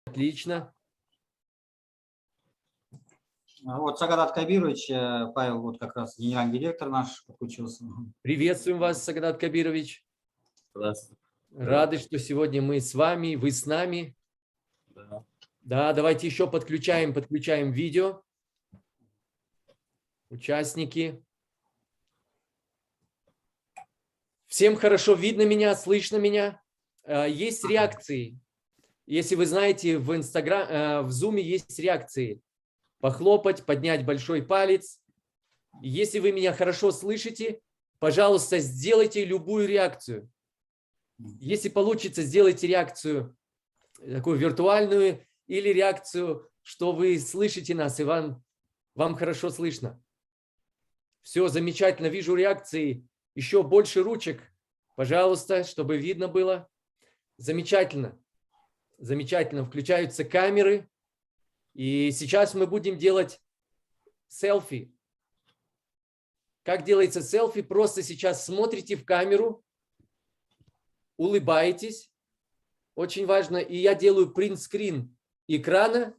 Отлично. Вот Сагадат Кабирович, Павел, вот как раз генеральный директор наш подключился. Приветствуем вас, Сагадат Кабирович. Здравствуйте. Рады, что сегодня мы с вами, вы с нами. Да, давайте еще подключаем видео. Участники. Всем хорошо видно меня, слышно меня. Есть реакции. Если вы знаете, в Zoom есть реакции. Похлопать, поднять большой палец. Если вы меня хорошо слышите, пожалуйста, сделайте любую реакцию. Если получится, сделайте реакцию такую виртуальную или реакцию, что вы слышите нас и вам хорошо слышно. Все замечательно, вижу реакции. Еще больше ручек, пожалуйста, чтобы видно было. Замечательно. Замечательно. Включаются камеры. И сейчас мы будем делать селфи. Как делается селфи? Просто сейчас смотрите в камеру, улыбаетесь. Очень важно. И я делаю принт-скрин экрана.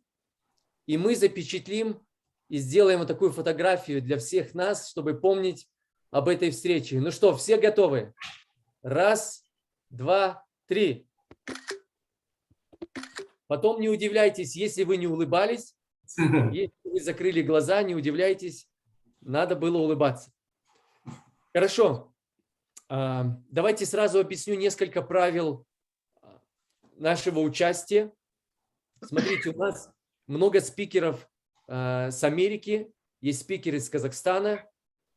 И мы запечатлим и сделаем вот такую фотографию для всех нас, чтобы помнить об этой встрече. Ну что, все готовы? 1, 2, 3. Потом не удивляйтесь, если вы не улыбались. Если вы закрыли глаза, не удивляйтесь. Надо было улыбаться. Хорошо. Давайте сразу объясню несколько правил нашего участия. Смотрите, у нас много спикеров с Америки. Есть спикеры из Казахстана.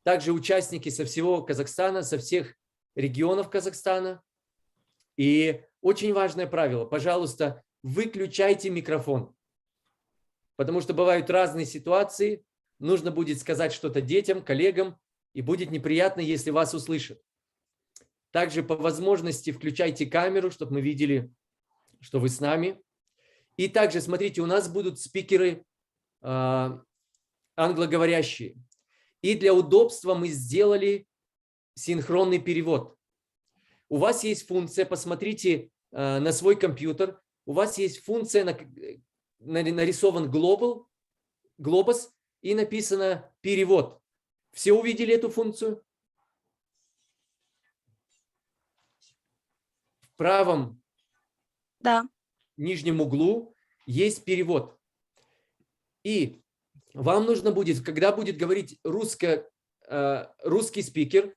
Также участники со всего Казахстана, со всех регионов Казахстана. И очень важное правило. Пожалуйста, выключайте микрофон. Потому что бывают разные ситуации. Нужно будет сказать что-то детям, коллегам. И будет неприятно, если вас услышат. Также по возможности включайте камеру, чтобы мы видели, что вы с нами. И также, смотрите, у нас будут спикеры англоговорящие. И для удобства мы сделали синхронный перевод. У вас есть функция, посмотрите на свой компьютер, у вас есть функция, нарисован глобус и написано перевод. Все увидели эту функцию? В правом нижнем углу есть перевод. И вам нужно будет, когда будет говорить русский спикер,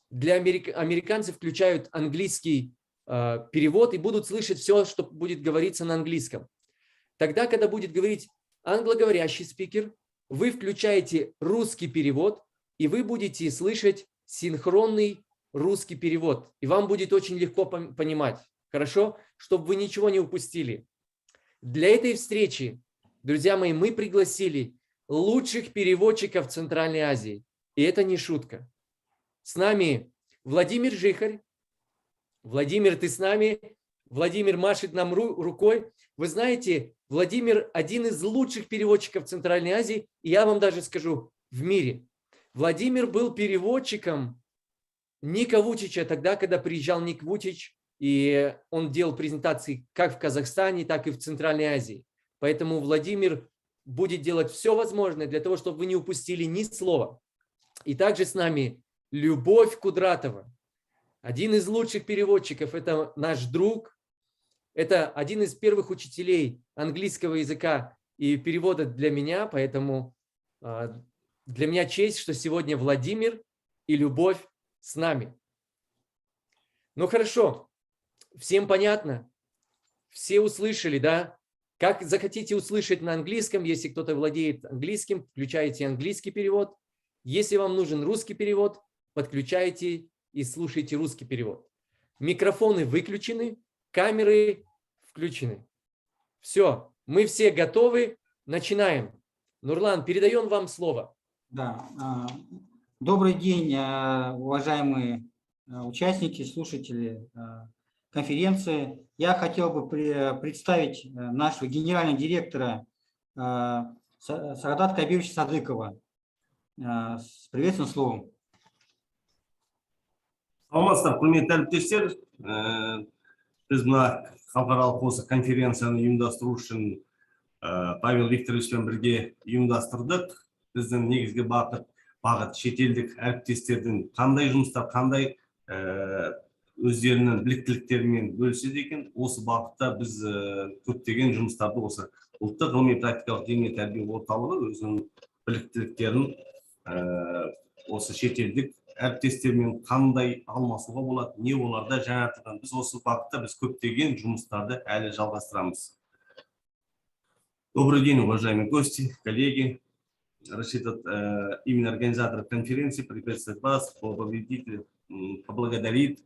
для американцев включают английский перевод и будут слышать все, что будет говориться на английском. Тогда, когда будет говорить англоговорящий спикер, вы включаете русский перевод, и вы будете слышать синхронный русский перевод. И вам будет очень легко понимать. Хорошо? Чтобы вы ничего не упустили. Для этой встречи, друзья мои, мы пригласили лучших переводчиков Центральной Азии. И это не шутка. С нами Владимир Жихарь. Владимир, ты с нами? Владимир машет нам рукой. Вы знаете, Владимир один из лучших переводчиков Центральной Азии. И я вам даже скажу, в мире. Владимир был переводчиком Ника Вучича тогда, когда приезжал Ник Вучич. И он делал презентации как в Казахстане, так и в Центральной Азии. Поэтому Владимир будет делать все возможное для того, чтобы вы не упустили ни слова. И также с нами Любовь Кудратова. Один из лучших переводчиков. Это наш друг. Это один из первых учителей английского языка и перевода для меня. Поэтому для меня честь, что сегодня Владимир и Любовь с нами. Ну хорошо. Всем понятно? Все услышали, да? Как захотите услышать на английском, если кто-то владеет английским, включаете английский перевод. Если вам нужен русский перевод, подключайте и слушайте русский перевод. Микрофоны выключены, камеры включены. Все, мы все готовы, начинаем. Нурлан, передаем вам слово. Да. Добрый день, уважаемые участники, слушатели конференции. Я хотел бы представить нашего генерального директора Сагадат Кабировича Садыкова. С приветственным словом. Саламатсыздар, құрметті әріптестер. Біз мына халықаралық осы конференцияны ұйымдастыру үшін Павел Викторовичпен бірге ұйымдастырдық. Біздің негізгі бағыт шетелдік әріптестердің қандай жұмыстар, қандай өздерінің біліктіліктерімен бөліседі екен. Осы бағытта біз көптеген жұмыстарды осы ұлттық ғылыми практикалық дене тәрбие орталығы өзінің біліктіліктерін осы шетелдік әріптестермен қандай алмасуға болады, не оларда жаңартылған. Біз осы бағытта біз көптеген жұмыстарды әлі жалғастырамыз. Добрый день, уважаемые гости, коллеги. Рассчитывает именно организатора конференции приветствовать вас, поблагодарить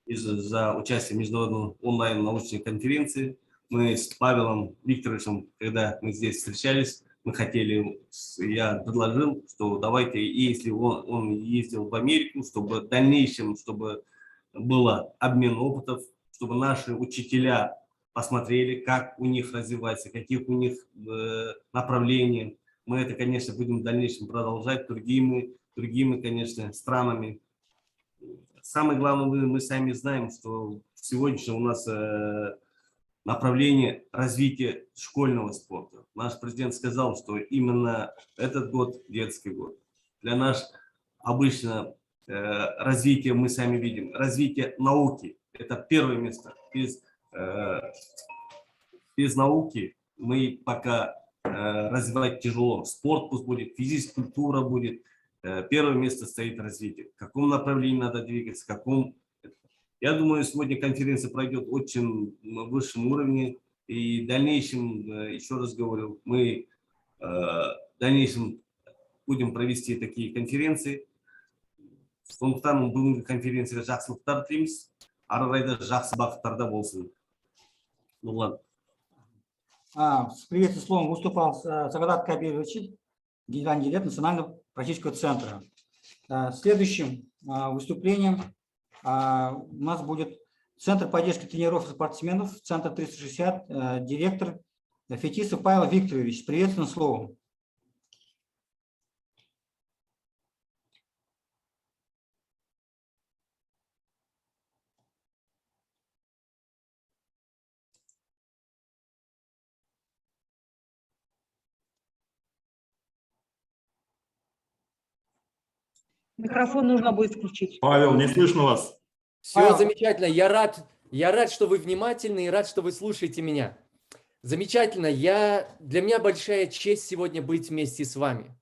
за участие в международной онлайн-научной конференции. Мы с Павелом Викторовичем, когда мы здесь встречались, я предложил, что давайте, если он ездил в Америку, чтобы в дальнейшем, чтобы было обмен опытов, чтобы наши учителя посмотрели, как у них развивается, каких у них направления. Мы это, конечно, будем в дальнейшем продолжать другими, конечно, странами. Самое главное, мы сами знаем, что сегодня у нас направление развития школьного спорта. Наш президент сказал, что именно этот год детский год. Для нас обычно развитие мы сами видим. Развитие науки – это первое место. Без науки мы пока развивать тяжело. Спорт пусть будет, физическая культура будет. Первое место стоит развитие. В каком направлении надо двигаться, в каком... Я думаю, сегодня конференция пройдет очень на высшем уровне. И в дальнейшем, еще раз говорю, мы в дальнейшем будем провести такие конференции. Сондықтан бүгінгі конференцияға жақсылықтар тілейміз. Ары қарай да жақсы бағыттарда болсын. Нұрлан. С приветственным словом выступал Сагадат Кабирович, генеральный директор Национального практического центра. Следующим выступлением у нас будет Центр поддержки тренеров и спортсменов, Центр 360, директор Фетисов Павел Викторович. С приветственным словом. Микрофон нужно будет включить. Павел, не слышно вас. Все замечательно. Я рад, что вы внимательны и рад, что вы слушаете меня. Замечательно. Для меня большая честь сегодня быть вместе с вами.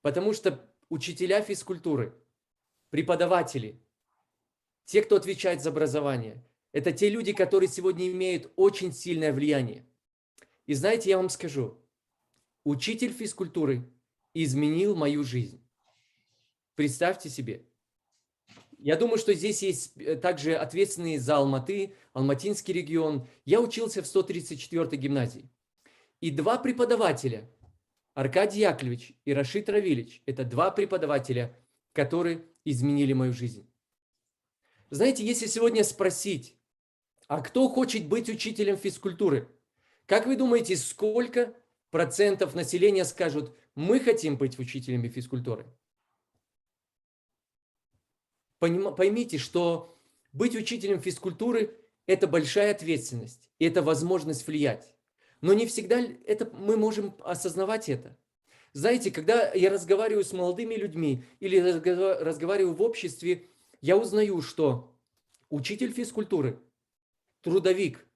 Потому что учителя физкультуры, преподаватели, те, кто отвечает за образование, это те люди, которые сегодня имеют очень сильное влияние. И знаете, я вам скажу, учитель физкультуры изменил мою жизнь. Представьте себе. Я думаю, что здесь есть также ответственные за Алматы, Алматинский регион. Я учился в 134-й гимназии. И два преподавателя, Аркадий Яковлевич и Рашид Равильевич, это два преподавателя, которые изменили мою жизнь. Знаете, если сегодня спросить, а кто хочет быть учителем физкультуры? Как вы думаете, сколько процентов населения скажут, мы хотим быть учителями физкультуры? Поймите, что быть учителем физкультуры – это большая ответственность, и это возможность влиять. Но не всегда мы можем осознавать это. Знаете, когда я разговариваю с молодыми людьми или разговариваю в обществе, я узнаю, что учитель физкультуры, трудовик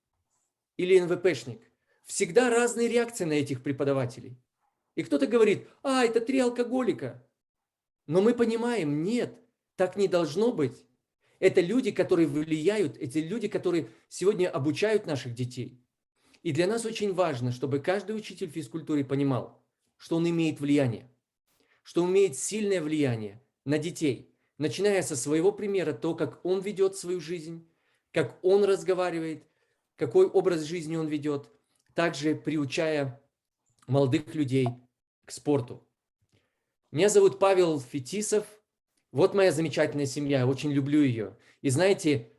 или НВПшник, всегда разные реакции на этих преподавателей. И кто-то говорит, это 3 алкоголика. Но мы понимаем, нет. Так не должно быть. Это люди, которые влияют, эти люди, которые сегодня обучают наших детей. И для нас очень важно, чтобы каждый учитель физкультуры понимал, что он имеет влияние, что он имеет сильное влияние на детей, начиная со своего примера, то, как он ведет свою жизнь, как он разговаривает, какой образ жизни он ведет, также приучая молодых людей к спорту. Меня зовут Павел Фетисов. Вот моя замечательная семья, я очень люблю ее. И знаете,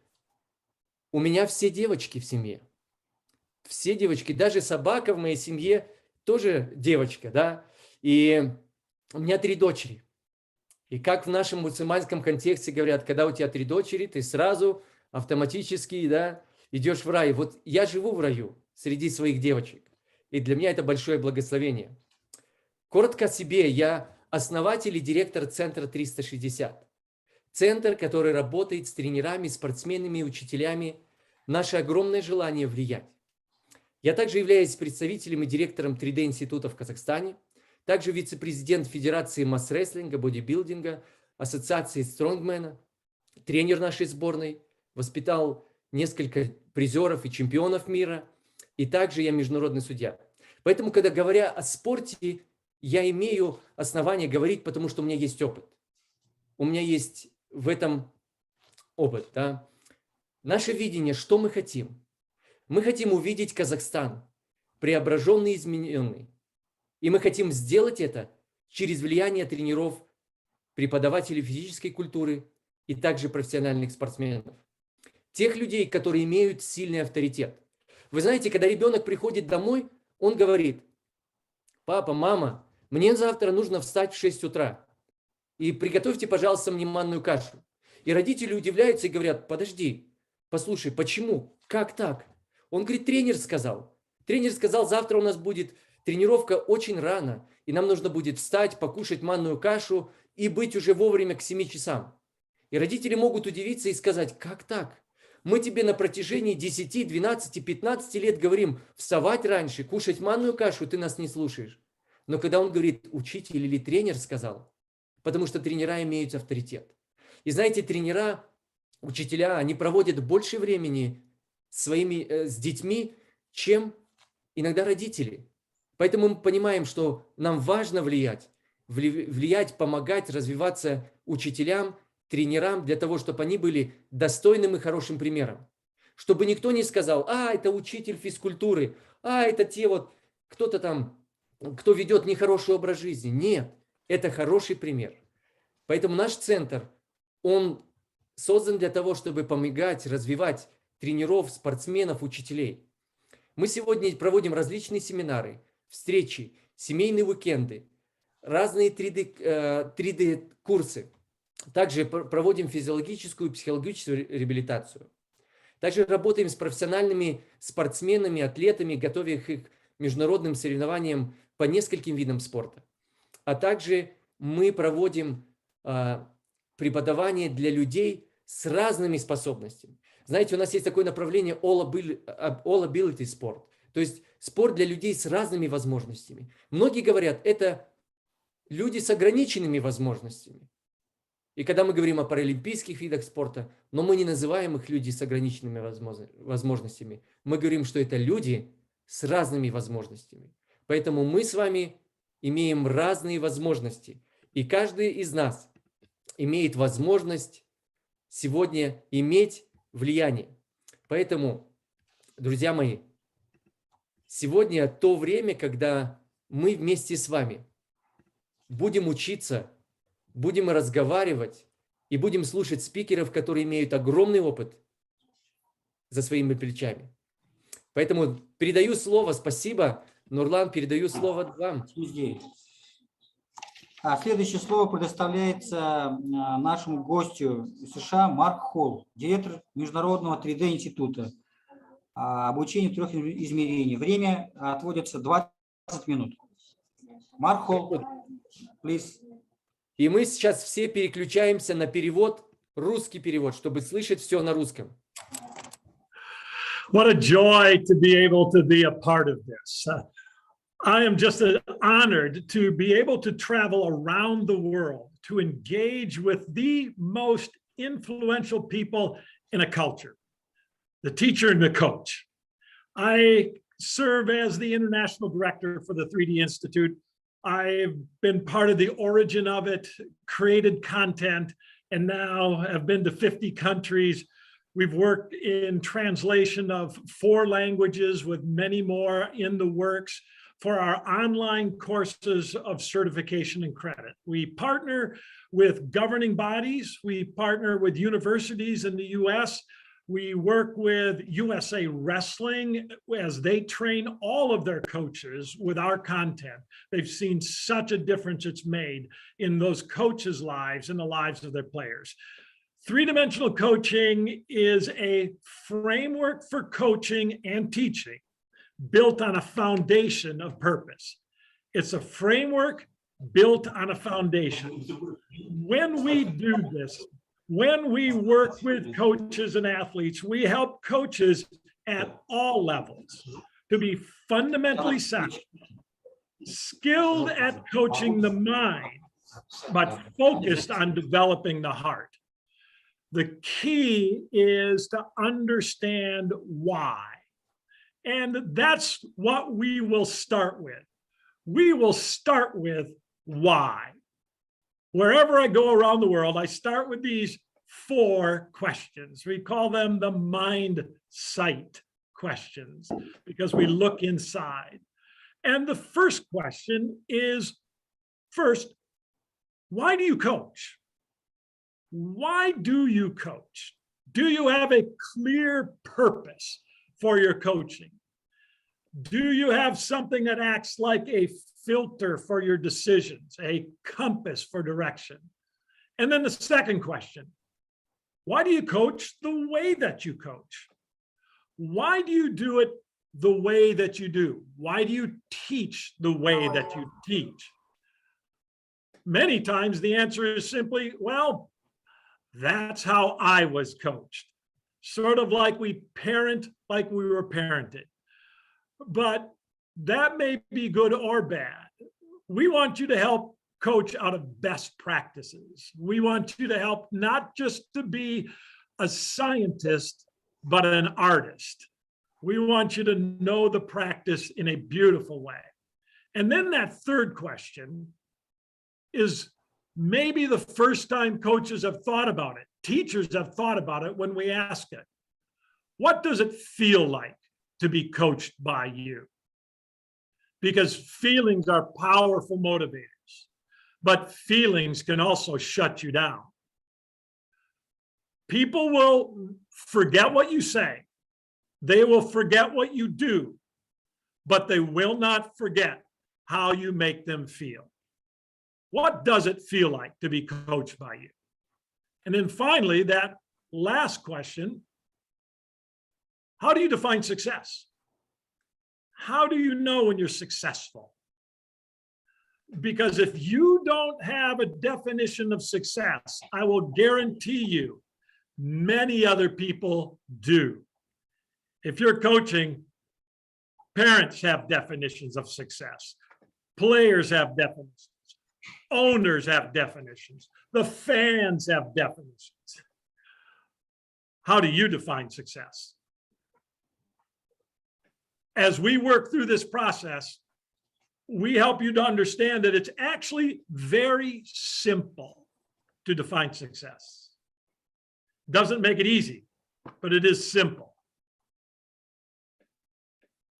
у меня все девочки в семье. Все девочки, даже собака в моей семье тоже девочка, да. И у меня 3 дочери. И как в нашем мусульманском контексте говорят, когда у тебя 3 дочери, ты сразу автоматически, да, идешь в рай. Вот я живу в раю среди своих девочек, и для меня это большое благословение. Коротко о себе. Я основатель и директор Центра 360. Центр, который работает с тренерами, спортсменами и учителями. Наше огромное желание влиять. Я также являюсь представителем и директором 3D-института в Казахстане, также вице-президент Федерации масс-рестлинга, бодибилдинга, Ассоциации стронгмена, тренер нашей сборной, воспитал несколько призеров и чемпионов мира, и также я международный судья. Поэтому, когда говоря о спорте, я имею основание говорить, потому что у меня есть опыт. У меня есть в этом опыт. Да? Наше видение, что мы хотим? Мы хотим увидеть Казахстан, преображенный и измененный. И мы хотим сделать это через влияние тренеров, преподавателей физической культуры и также профессиональных спортсменов. Тех людей, которые имеют сильный авторитет. Вы знаете, когда ребенок приходит домой, он говорит: папа, мама, мне завтра нужно встать в 6 утра. И приготовьте, пожалуйста, мне манную кашу. И родители удивляются и говорят: подожди, послушай, почему? Как так? Он говорит: тренер сказал. Тренер сказал, завтра у нас будет тренировка очень рано, и нам нужно будет встать, покушать манную кашу и быть уже вовремя к 7 часам. И родители могут удивиться и сказать: как так? Мы тебе на протяжении 10, 12, 15 лет говорим вставать раньше, кушать манную кашу, ты нас не слушаешь. Но когда он говорит: учитель или тренер сказал, потому что тренера имеют авторитет. И знаете, тренера, учителя, они проводят больше времени с детьми, чем иногда родители. Поэтому мы понимаем, что нам важно влиять, помогать, развиваться учителям, тренерам, для того, чтобы они были достойным и хорошим примером. Чтобы никто не сказал: а, это учитель физкультуры, а, это те вот, кто-то там, кто ведет нехороший образ жизни. Нет, это хороший пример. Поэтому наш центр, он создан для того, чтобы помогать, развивать тренеров, спортсменов, учителей. Мы сегодня проводим различные семинары, встречи, семейные уикенды, разные 3D-курсы. Также проводим физиологическую и психологическую реабилитацию. Также работаем с профессиональными спортсменами, атлетами, готовя их к международным соревнованиям по нескольким видам спорта. А также мы проводим преподавание для людей с разными способностями. Знаете, у нас есть такое направление all ability спорт, то есть спорт для людей с разными возможностями. Многие говорят, это люди с ограниченными возможностями. И когда мы говорим о паралимпийских видах спорта, но мы не называем их люди с ограниченными возможностями. Мы говорим, что это люди с разными возможностями. Поэтому мы с вами имеем разные возможности. И каждый из нас имеет возможность сегодня иметь влияние. Поэтому, друзья мои, сегодня то время, когда мы вместе с вами будем учиться, будем разговаривать и будем слушать спикеров, которые имеют огромный опыт за своими плечами. Поэтому передаю слово, спасибо, Нурлан, передаю слово вам. Следующее слово предоставляется нашему гостю из США Марк Холл, директор Международного 3D-института обучения в 3 измерениях. Время отводится 20 минут. Марк Холл, please. И мы сейчас все переключаемся на перевод, русский перевод, чтобы слышать все на русском. What a joy to be able to be a part of this. I am just honored to be able to travel around the world to engage with the most influential people in a culture, the teacher and the coach. I serve as the international director for the 3D Institute. I've been part of the origin of it, created content, and now have been to 50 countries. We've worked in translation of 4 languages with many more in the works for our online courses of certification and credit. We partner with governing bodies. We partner with universities in the US. We work with USA Wrestling as they train all of their coaches with our content. They've seen such a difference it's made in those coaches' lives and the lives of their players. Three-dimensional coaching is a framework for coaching and teaching built on a foundation of purpose. It's a framework built on a foundation. When we do this, when we work with coaches and athletes, we help coaches at all levels to be fundamentally sound, skilled at coaching the mind, but focused on developing the heart. The key is to understand why. And that's what we will start with. We will start with why. Wherever I go around the world, I start with these 4 questions. We call them the mind sight questions because we look inside. And the first question is, first, why do you coach? Why do you coach? Do you have a clear purpose for your coaching? Do you have something that acts like a filter for your decisions, a compass for direction? And then the second question, why do you coach the way that you coach? Why do you do it the way that you do? Why do you teach the way that you teach? Many times the answer is simply, well, that's how I was coached. Sort of like we parent like we were parented. But that may be good or bad. We want you to help coach out of best practices. We want you to help not just to be a scientist, but an artist. We want you to know the practice in a beautiful way. And then that third question is maybe the first time coaches have thought about it, teachers have thought about it when we ask it. What does it feel like to be coached by you? Because feelings are powerful motivators, but feelings can also shut you down. People will forget what you say. They will forget what you do, but they will not forget how you make them feel. What does it feel like to be coached by you? And then finally, that last question, how do you define success? How do you know when you're successful? Because if you don't have a definition of success, I will guarantee you many other people do. If you're coaching, parents have definitions of success. Players have definitions. Owners have definitions. The fans have definitions. How do you define success? As we work through this process, we help you to understand that it's actually very simple to define success. Doesn't make it easy, but it is simple.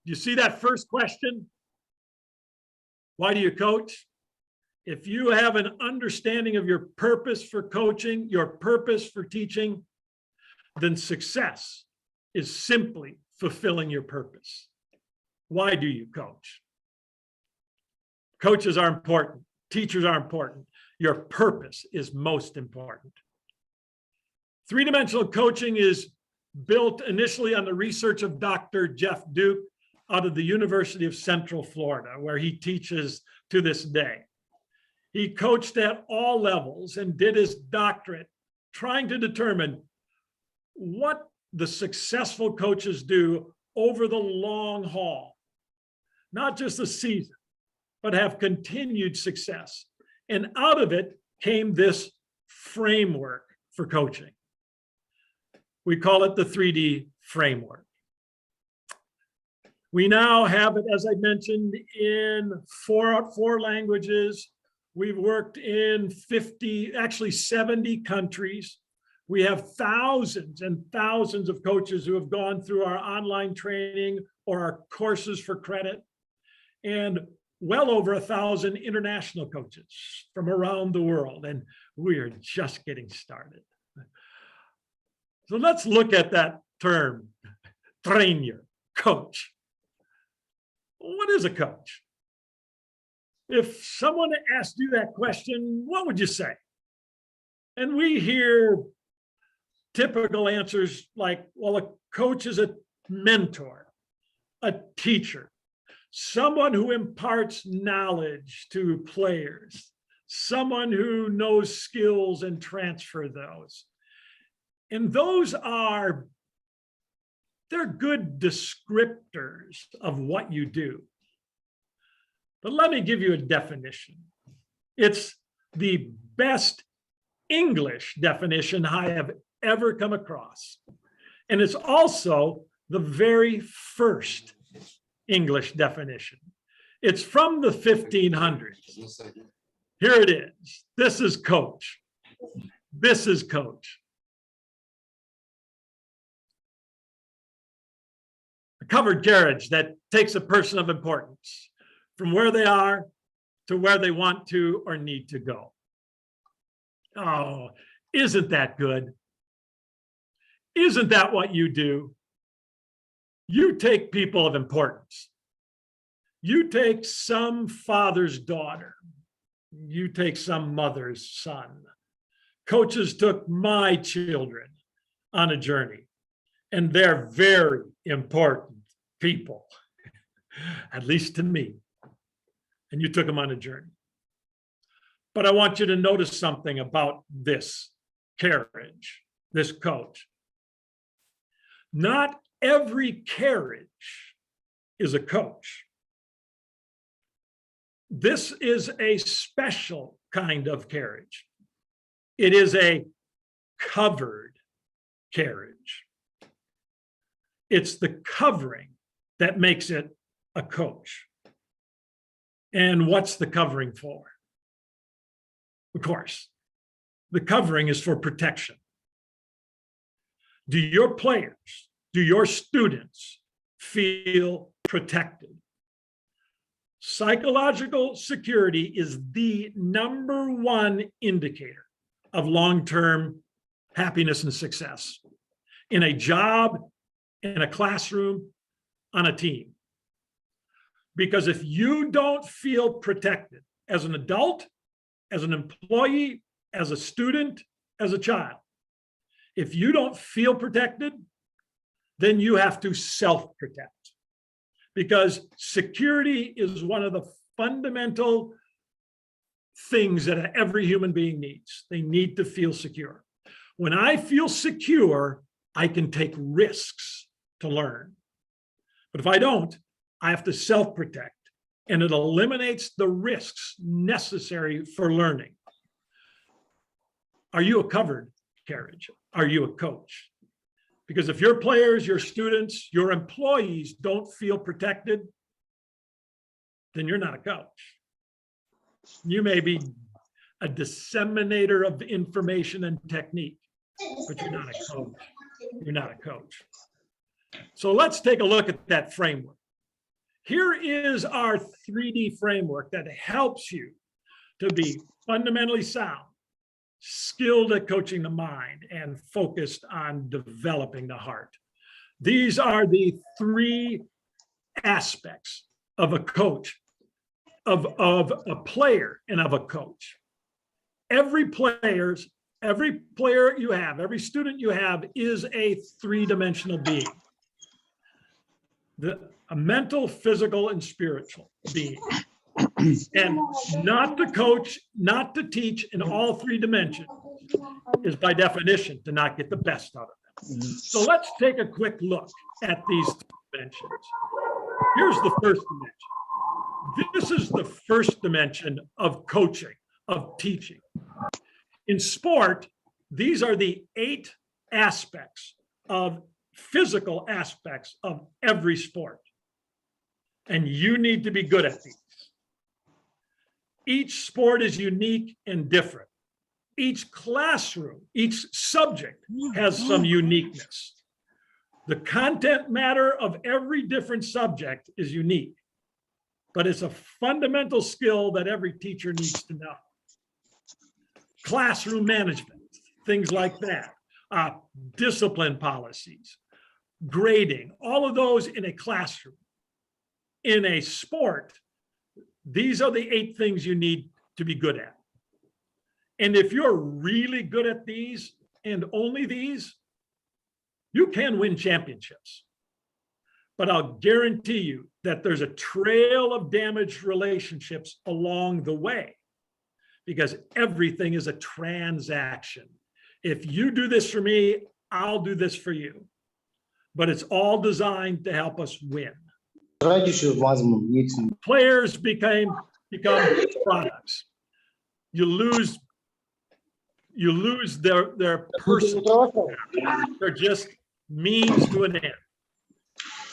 You see that first question? Why do you coach? If you have an understanding of your purpose for coaching, your purpose for teaching, then success is simply fulfilling your purpose. Why do you coach? Coaches are important. Teachers are important. Your purpose is most important. Three-dimensional coaching is built initially on the research of Dr. Jeff Duke out of the University of Central Florida, where he teaches to this day. He coached at all levels and did his doctorate trying to determine what the successful coaches do over the long haul, not just the season, but have continued success. And out of it came this framework for coaching. We call it the 3D framework. We now have it, as I mentioned, in four languages. We've worked in 70 countries. We have thousands and thousands of coaches who have gone through our online training or our courses for credit, and well over 1,000 international coaches from around the world, and we are just getting started. So let's look at that term, trainer, coach. What is a coach? If someone asked you that question, what would you say? And we hear typical answers like, well, a coach is a mentor, a teacher, someone who imparts knowledge to players, someone who knows skills and transfer those. And they're good descriptors of what you do. But let me give you a definition. It's the best English definition I have ever come across. And it's also the very first English definition. It's from the 1500s. Here it is. This is coach. This is coach. A covered carriage that takes a person of importance from where they are to where they want to or need to go. Oh, isn't that good? Isn't that what you do? You take people of importance. You take some father's daughter. You take some mother's son. Coaches took my children on a journey, and they're very important people, at least to me. And you took them on a journey. But I want you to notice something about this carriage, this coach. Not every carriage is a coach. This is a special kind of carriage. It is a covered carriage. It's the covering that makes it a coach. And what's the covering for? Of course, the covering is for protection. Do your players, do your students feel protected? Psychological security is the #1 indicator of long-term happiness and success in a job, in a classroom, on a team. Because if you don't feel protected as an adult, as an employee, as a student, as a child, if you don't feel protected, then you have to self-protect. Because security is one of the fundamental things that every human being needs. They need to feel secure. When I feel secure, I can take risks to learn. But if I don't, I have to self-protect, and it eliminates the risks necessary for learning. Are you a covered carriage? Are you a coach? Because if your players, your students, your employees don't feel protected, then you're not a coach. You may be a disseminator of information and technique, but you're not a coach. You're not a coach. So let's take a look at that framework. Here is our 3D framework that helps you to be fundamentally sound, skilled at coaching the mind, and focused on developing the heart. These are the 3 aspects of a coach, of a player, and of a coach. Every player you have, every student you have is a 3-dimensional being. A mental, physical, and spiritual being. And not to coach, not to teach in all 3 dimensions is by definition to not get the best out of them. So let's take a quick look at these 3 dimensions. Here's the first dimension. This is the first dimension of coaching, of teaching. In sport, these are the 8 aspects of physical aspects of every sport. And you need to be good at these. Each sport is unique and different. Each classroom, each subject has some uniqueness. The content matter of every different subject is unique, but it's a fundamental skill that every teacher needs to know. Classroom management, things like that, discipline policies, grading, all of those in a classroom. In a sport, these are the 8 things you need to be good at. And if you're really good at these and only these, You can win championships, but I'll guarantee you that there's a trail of damaged relationships along the way, because everything is a transaction. If you do this for me, I'll do this for you. But it's all designed to help us win. Players become products. You lose their person. They're just means to an end.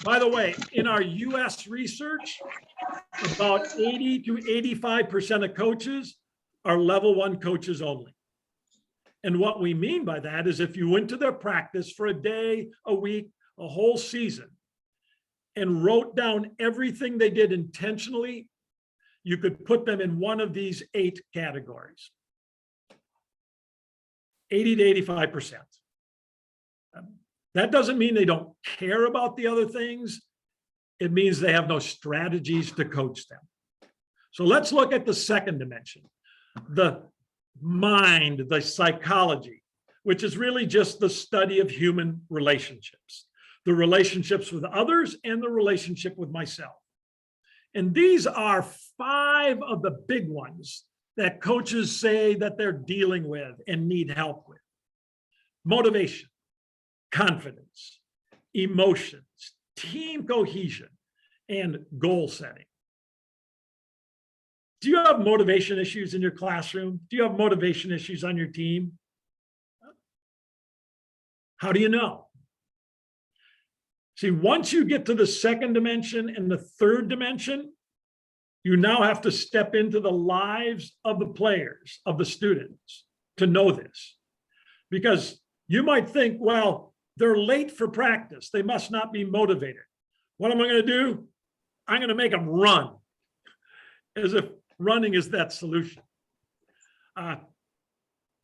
By the way, in our US research, about 80 to 85% of coaches are level 1 coaches only. And what we mean by that is if you went to their practice for a day, a week, a whole season, and wrote down everything they did intentionally, you could put them in one of these 8 categories. 80 to 85%. That doesn't mean they don't care about the other things. It means they have no strategies to coach them. So let's look at the second dimension, the mind, the psychology, which is really just the study of human relationships, the relationships with others and the relationship with myself. And these are 5 of the big ones that coaches say that they're dealing with and need help with: motivation, confidence, emotions, team cohesion, and goal setting. Do you have motivation issues in your classroom? Do you have motivation issues on your team? How do you know? See, once you get to the second dimension and the third dimension, you now have to step into the lives of the players, of the students, to know this. Because you might think, well, they're late for practice. They must not be motivated. What am I going to do? I'm going to make them run, as if running is that solution.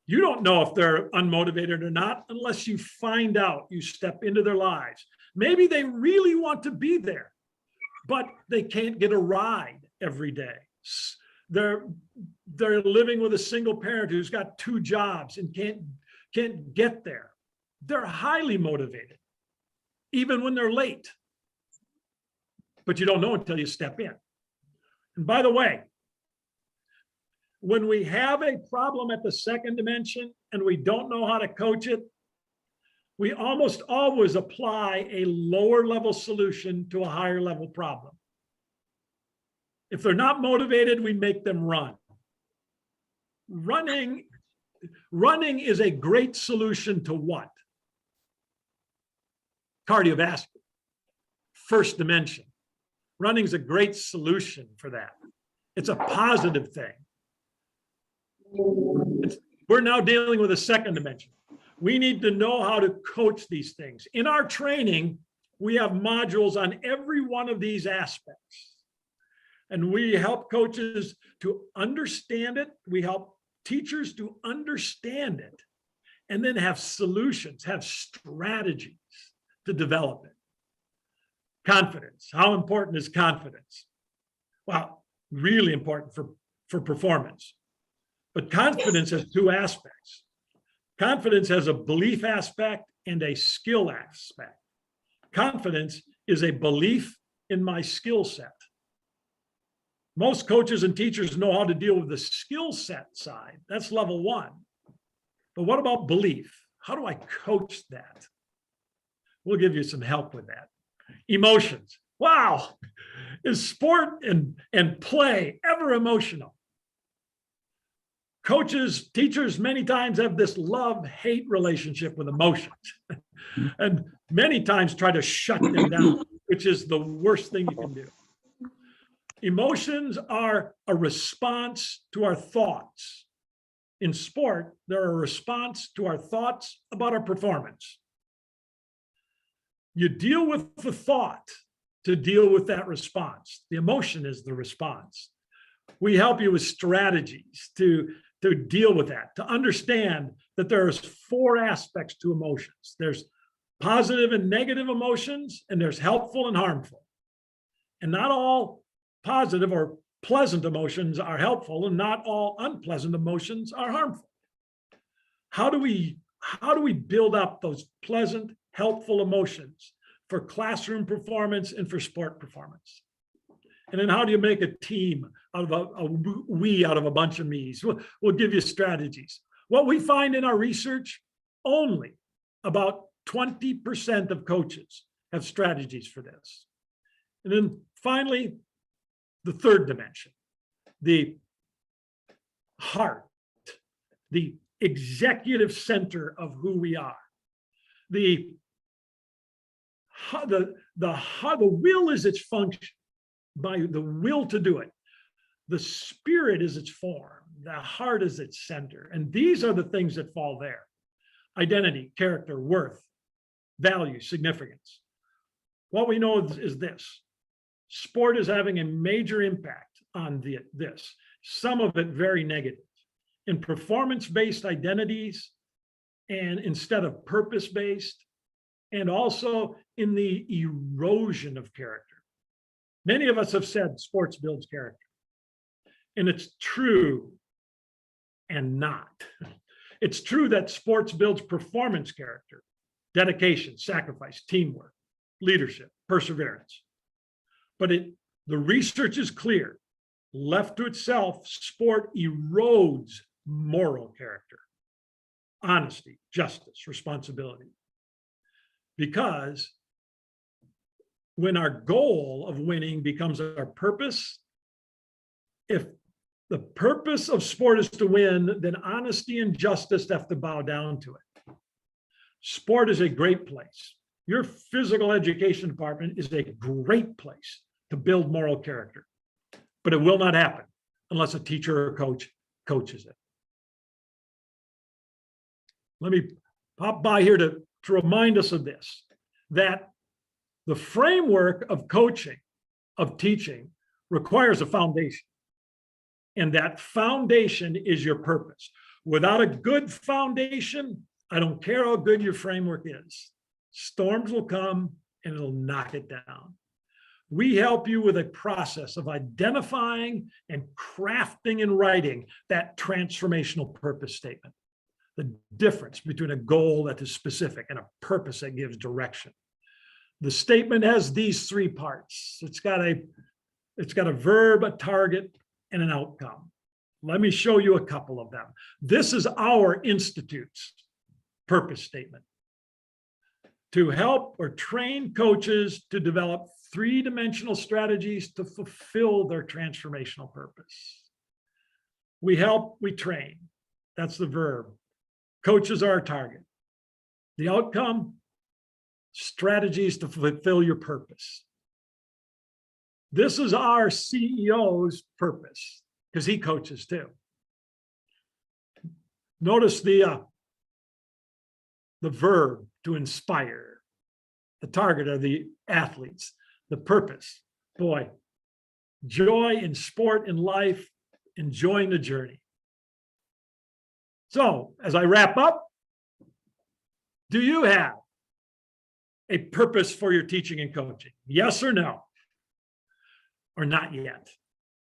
You don't know if they're unmotivated or not unless you find out, you step into their lives. Maybe they really want to be there, but they can't get a ride every day. They're living with a single parent who's got 2 jobs and can't get there. They're highly motivated, even when they're late. But you don't know until you step in. And by the way, when we have a problem at the second dimension and we don't know how to coach it, we almost always apply a lower level solution to a higher level problem. If they're not motivated, we make them run. Running is a great solution to what? Cardiovascular. First dimension. Running is a great solution for that. It's a positive thing. We're now dealing with a second dimension. We need to know how to coach these things. In our training, we have modules on every one of these aspects. And we help coaches to understand it. We help teachers to understand it, and then have solutions, have strategies to develop it. Confidence. How important is confidence? Well, really important for performance. But confidence has 2 aspects. Confidence has a belief aspect and a skill aspect. Confidence is a belief in my skill set. Most coaches and teachers know how to deal with the skill set side. That's level 1. But what about belief? How do I coach that? We'll give you some help with that. Emotions. Wow. Is sport and play ever emotional? Coaches, teachers many times have this love-hate relationship with emotions and many times try to shut them down, which is the worst thing you can do. Emotions are a response to our thoughts. In sport, they're a response to our thoughts about our performance. You deal with the thought to deal with that response. The emotion is the response. We help you with strategies to deal with that, to understand that there's 4 aspects to emotions. There's positive and negative emotions, and there's helpful and harmful. And not all positive or pleasant emotions are helpful, and not all unpleasant emotions are harmful. How do we build up those pleasant helpful emotions for classroom performance and for sport performance. And then how do you make a team out of a we out of a bunch of me's? We'll give you strategies. What we find in our research, only about 20% of coaches have strategies for this. And then finally, the third dimension, the heart, the executive center of who we are. The will is its function, by the will to do it. The spirit is its form. The heart is its center. And these are the things that fall there: identity, character, worth, value, significance. What we know is this: sport is having a major impact on this, some of it very negative, in performance-based identities and instead of purpose-based, and also in the erosion of character. Many of us have said sports builds character, and it's true and not. It's true that sports builds performance character, dedication, sacrifice, teamwork, leadership, perseverance. But the research is clear. Left to itself, sport erodes moral character, honesty, justice, responsibility. Because when our goal of winning becomes our purpose, if the purpose of sport is to win, then honesty and justice have to bow down to it. Sport is a great place. Your physical education department is a great place to build moral character, but it will not happen unless a teacher or coach coaches it. Let me pop by here to remind us of this, that the framework of coaching, of teaching, requires a foundation. And that foundation is your purpose. Without a good foundation, I don't care how good your framework is, storms will come and it'll knock it down. We help you with a process of identifying and crafting and writing that transformational purpose statement. The difference between a goal that is specific and a purpose that gives direction. The statement has these three parts. It's got a verb, a target, and an outcome. Let me show you a couple of them. This is our institute's purpose statement: to help or train coaches to develop three-dimensional strategies to fulfill their transformational purpose. We help, we train. That's the verb. Coaches are our target. The outcome: strategies to fulfill your purpose. This is our CEO's purpose, because he coaches too. Notice the verb: to inspire. The target are the athletes. The purpose: boy, joy in sport and life, enjoying the journey. So, as I wrap up, do you have a purpose for your teaching and coaching? Yes or no? Or not yet?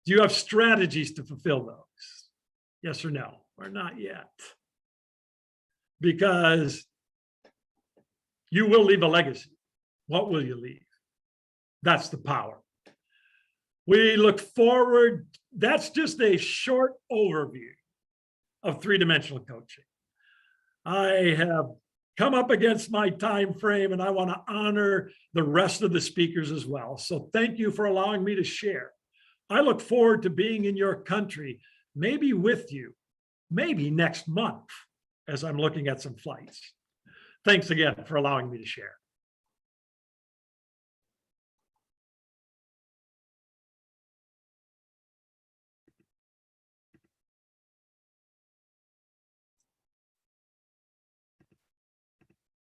Do you have strategies to fulfill those? Yes or no? Or not yet? Because you will leave a legacy. What will you leave? That's the power. We look forward. That's just a short overview of three-dimensional coaching. I have come up against my time frame, and I want to honor the rest of the speakers as well. So thank you for allowing me to share. I look forward to being in your country, maybe with you, maybe next month, as I'm looking at some flights. Thanks again for allowing me to share.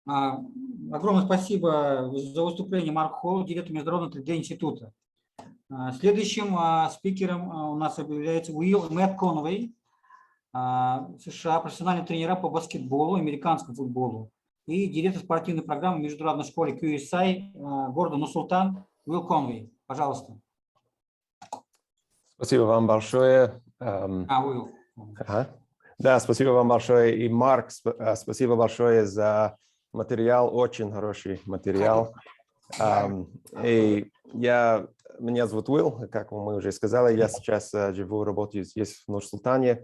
Огромное спасибо за выступление Марку Холлу, директору Международного трудового института. Следующим спикером у нас объявляется Мэтт Конвей, США, профессиональный тренер по баскетболу, американскому футболу и директор спортивной программы в международной школе QSI города Нур-Султан. Уилл Конвей, пожалуйста. Спасибо вам большое. Уилл. Да, спасибо вам большое. И Марк, спасибо большое за материал, очень хороший материал. Меня зовут Уилл, как мы уже сказали, я сейчас живу, работаю здесь в Нур-Султане.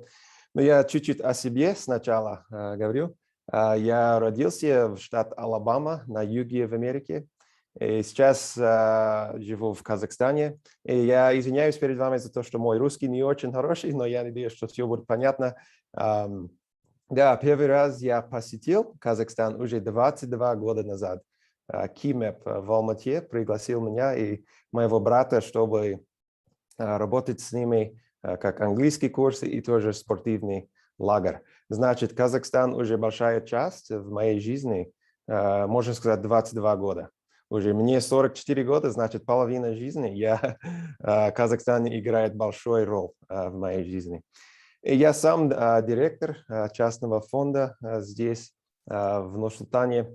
Но я чуть-чуть о себе сначала говорю. Я родился в штат Алабама на юге в Америке. И сейчас живу в Казахстане. И я извиняюсь перед вами за то, что мой русский не очень хороший, но я надеюсь, что все будет понятно. Да, первый раз я посетил Казахстан уже 22 года назад. Кимэп в Алмате пригласил меня и моего брата, чтобы работать с ними как английские курсы и тоже спортивный лагерь. Значит, Казахстан уже большая часть в моей жизни, можно сказать, 22 года. Уже мне 44 года, значит, половина жизни Казахстан играет большую роль в моей жизни. И я сам директор частного фонда здесь, в Нур-Султане,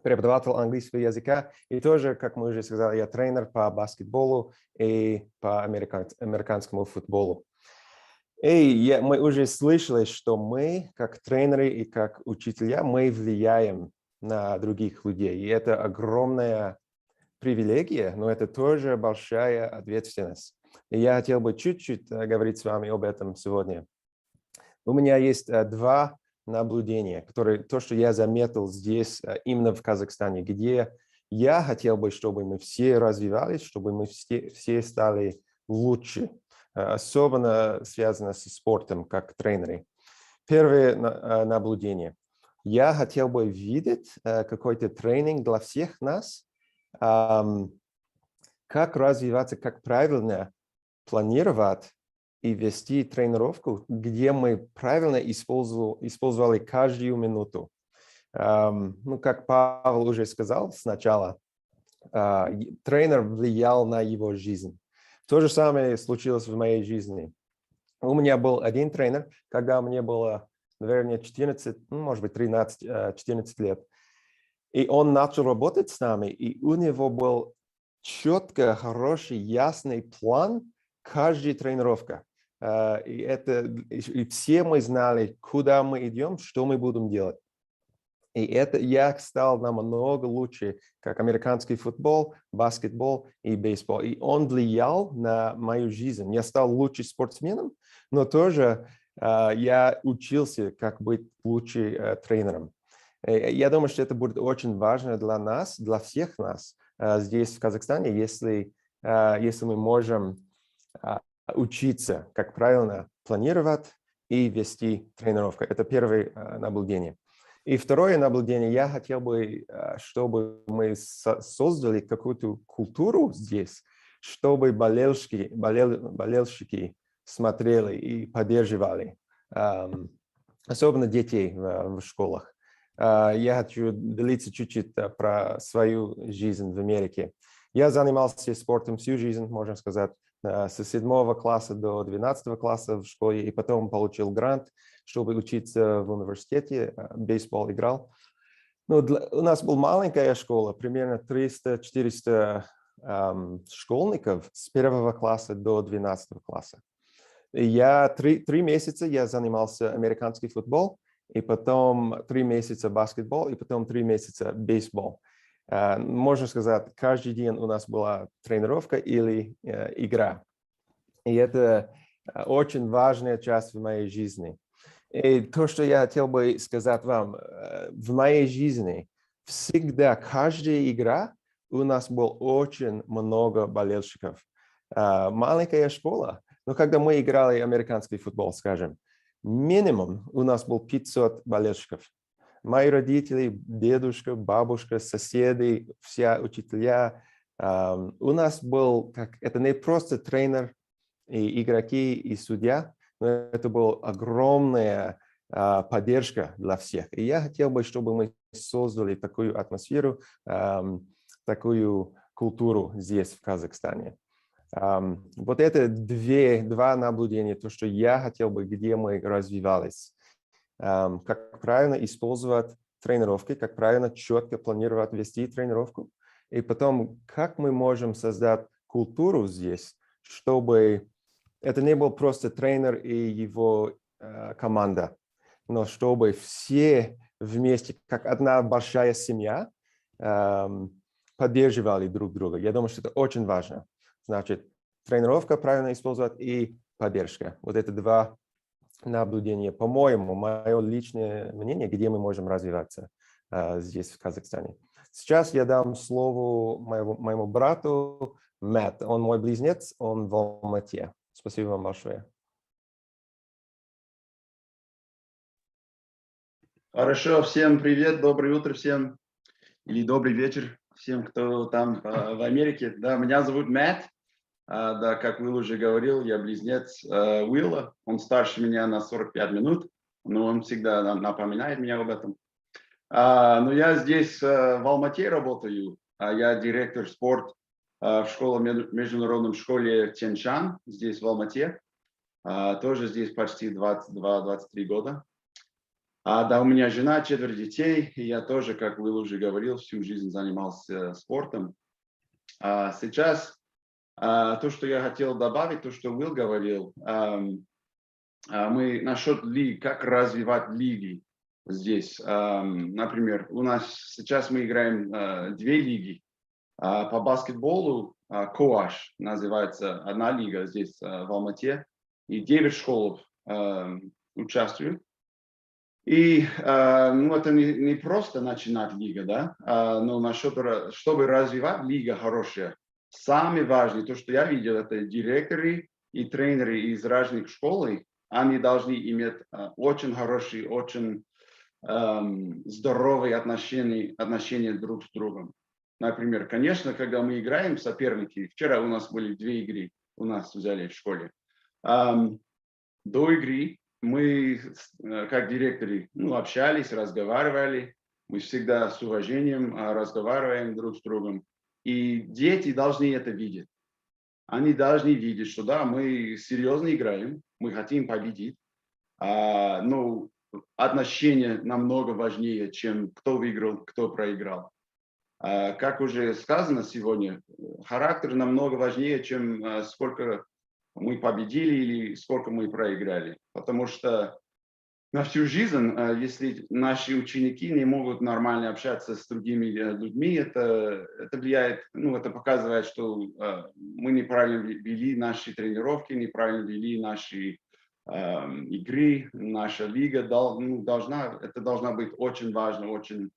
преподаватель английского языка. И тоже, как мы уже сказали, я тренер по баскетболу и по американскому футболу. И мы уже слышали, что мы, как тренеры и как учителя, мы влияем на других людей. И это огромная привилегия, но это тоже большая ответственность. И я хотел бы чуть-чуть говорить с вами об этом сегодня. У меня есть два наблюдения, то, что я заметил здесь, именно в Казахстане, где я хотел бы, чтобы мы все развивались, чтобы мы все стали лучше, особенно связано со спортом, как тренеры. Первое наблюдение. Я хотел бы видеть какой-то тренинг для всех нас, как развиваться, как правильно планировать и вести тренировку, где мы правильно использовали каждую минуту. Как Павел уже сказал сначала, тренер влиял на его жизнь. То же самое случилось в моей жизни. У меня был один тренер, когда мне было, наверное, 14, может быть, 13-14 лет. И он начал работать с нами, и у него был четко, хороший, ясный план каждой тренировки. И все мы знали, куда мы идем, что мы будем делать. И я стал намного лучше, как американский футбол, баскетбол и бейсбол. И он влиял на мою жизнь. Я стал лучшим спортсменом, но тоже я учился, как быть лучшим тренером. Я думаю, что это будет очень важно для нас, для всех нас здесь, в Казахстане, если мы можем учиться, как правильно планировать и вести тренировку. Это первое наблюдение. И второе наблюдение, я хотел бы, чтобы мы создали какую-то культуру здесь, чтобы болельщики смотрели и поддерживали, особенно детей в школах. Я хочу делиться чуть-чуть про свою жизнь в Америке. Я занимался спортом всю жизнь, можно сказать, с 7 класса до 12 класса в школе, и потом получил грант, чтобы учиться в университете, бейсбол играл. У нас была маленькая школа, примерно 300-400 школьников с 1 класса до 12 класса. И я 3 месяца я занимался американским футболом, и потом 3 месяца баскетбол, и потом 3 месяца бейсбол. Можно сказать, каждый день у нас была тренировка или игра. И это очень важная часть в моей жизни. И то, что я хотел бы сказать вам, в моей жизни всегда, каждая игра, у нас было очень много болельщиков. Маленькая школа, но когда мы играли американский футбол, скажем, минимум у нас был 500 болельщиков. Мои родители, дедушка, бабушка, соседи, все учителя. У нас был, это не просто тренер и игроки и судья, но это была огромная поддержка для всех. И я хотел бы, чтобы мы создали такую атмосферу, такую культуру здесь, в Казахстане. Вот это два наблюдения, то, что я хотел бы, где мы развивались. Как правильно использовать тренировки, как правильно четко планировать вести тренировку. И потом, как мы можем создать культуру здесь, чтобы это не был просто тренер и его команда, но чтобы все вместе, как одна большая семья, поддерживали друг друга. Я думаю, что это очень важно. Значит, тренировка правильно использовать и поддержка. Вот это два наблюдения, по-моему, мое личное мнение, где мы можем развиваться здесь, в Казахстане. Сейчас я дам слово моему брату Мэтт. Он мой близнец, он в Алмате. Спасибо вам большое. Хорошо, всем привет, доброе утро всем, или добрый вечер всем, кто там в Америке. Да, меня зовут Мэтт, да, как Уилл уже говорил, я близнец Уилла, он старше меня на 45 минут, но он всегда напоминает меня об этом. Но я здесь в Алмате работаю, я директор спорта в международной школе Тяньшан, здесь в Алмате, тоже здесь почти 22-23 года. Да, у меня жена, 4 детей, и я тоже, как Уилл уже говорил, всю жизнь занимался спортом. Сейчас то, что я хотел добавить, то, что Уилл говорил, мы насчет лиг, как развивать лиги здесь. Например, у нас сейчас мы играем 2 лиги. По баскетболу Коаш называется одна лига здесь в Алмате, и 9 школ участвуют. И это не просто начинать лига, да, но чтобы развивать лига хорошая, самое важное, то, что я видел, это директоры и тренеры из разных школ, они должны иметь очень хорошие, очень здоровые отношения друг с другом. Например, конечно, когда мы играем соперники, вчера у нас были 2 игры, у нас взяли в школе, до игры мы, как директоры, общались, разговаривали. Мы всегда с уважением разговариваем друг с другом. И дети должны это видеть. Они должны видеть, что да, мы серьезно играем, мы хотим победить. Но отношения намного важнее, чем кто выиграл, кто проиграл. Как уже сказано сегодня, характер намного важнее, чем сколько мы победили или сколько мы проиграли. Потому что на всю жизнь, если наши ученики не могут нормально общаться с другими людьми, это влияет, это показывает, что мы неправильно вели наши тренировки, неправильно вели наши игры, наша лига должна быть очень важна, очень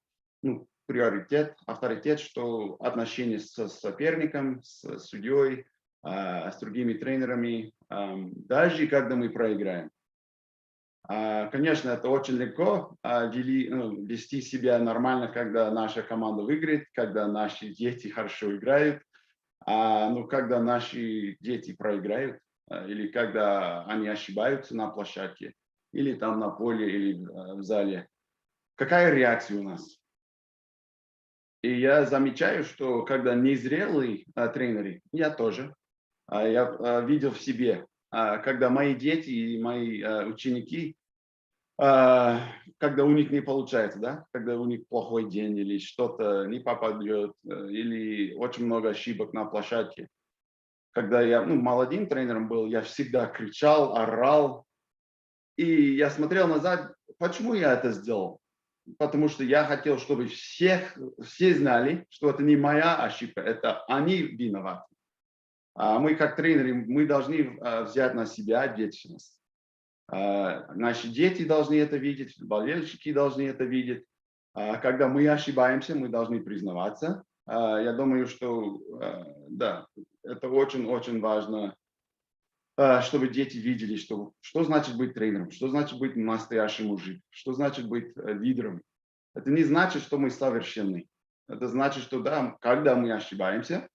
приоритет, авторитет, что отношения с соперником, с судьей, с другими тренерами, даже когда мы проиграем. Конечно, это очень легко вести себя нормально, когда наша команда выиграет, когда наши дети хорошо играют, но когда наши дети проиграют, или когда они ошибаются на площадке, или там на поле, или в зале, какая реакция у нас? И я замечаю, что когда незрелые тренеры, я тоже, я видел в себе, когда мои дети и мои ученики, когда у них не получается, да, когда у них плохой день или что-то не попадет, или очень много ошибок на площадке. Когда я молодым тренером был, я всегда кричал, орал, и я смотрел назад, почему я это сделал? Потому что я хотел, чтобы все знали, что это не моя ошибка, это они виноваты. Мы как тренеры, мы должны взять на себя ответственность. Наши дети должны это видеть, болельщики должны это видеть. Когда мы ошибаемся, мы должны признаваться. Я думаю, что да, это очень-очень важно, чтобы дети видели, что значит быть тренером, что значит быть настоящим мужиком, что значит быть лидером. Это не значит, что мы совершенны. Это значит, что да, когда мы ошибаемся,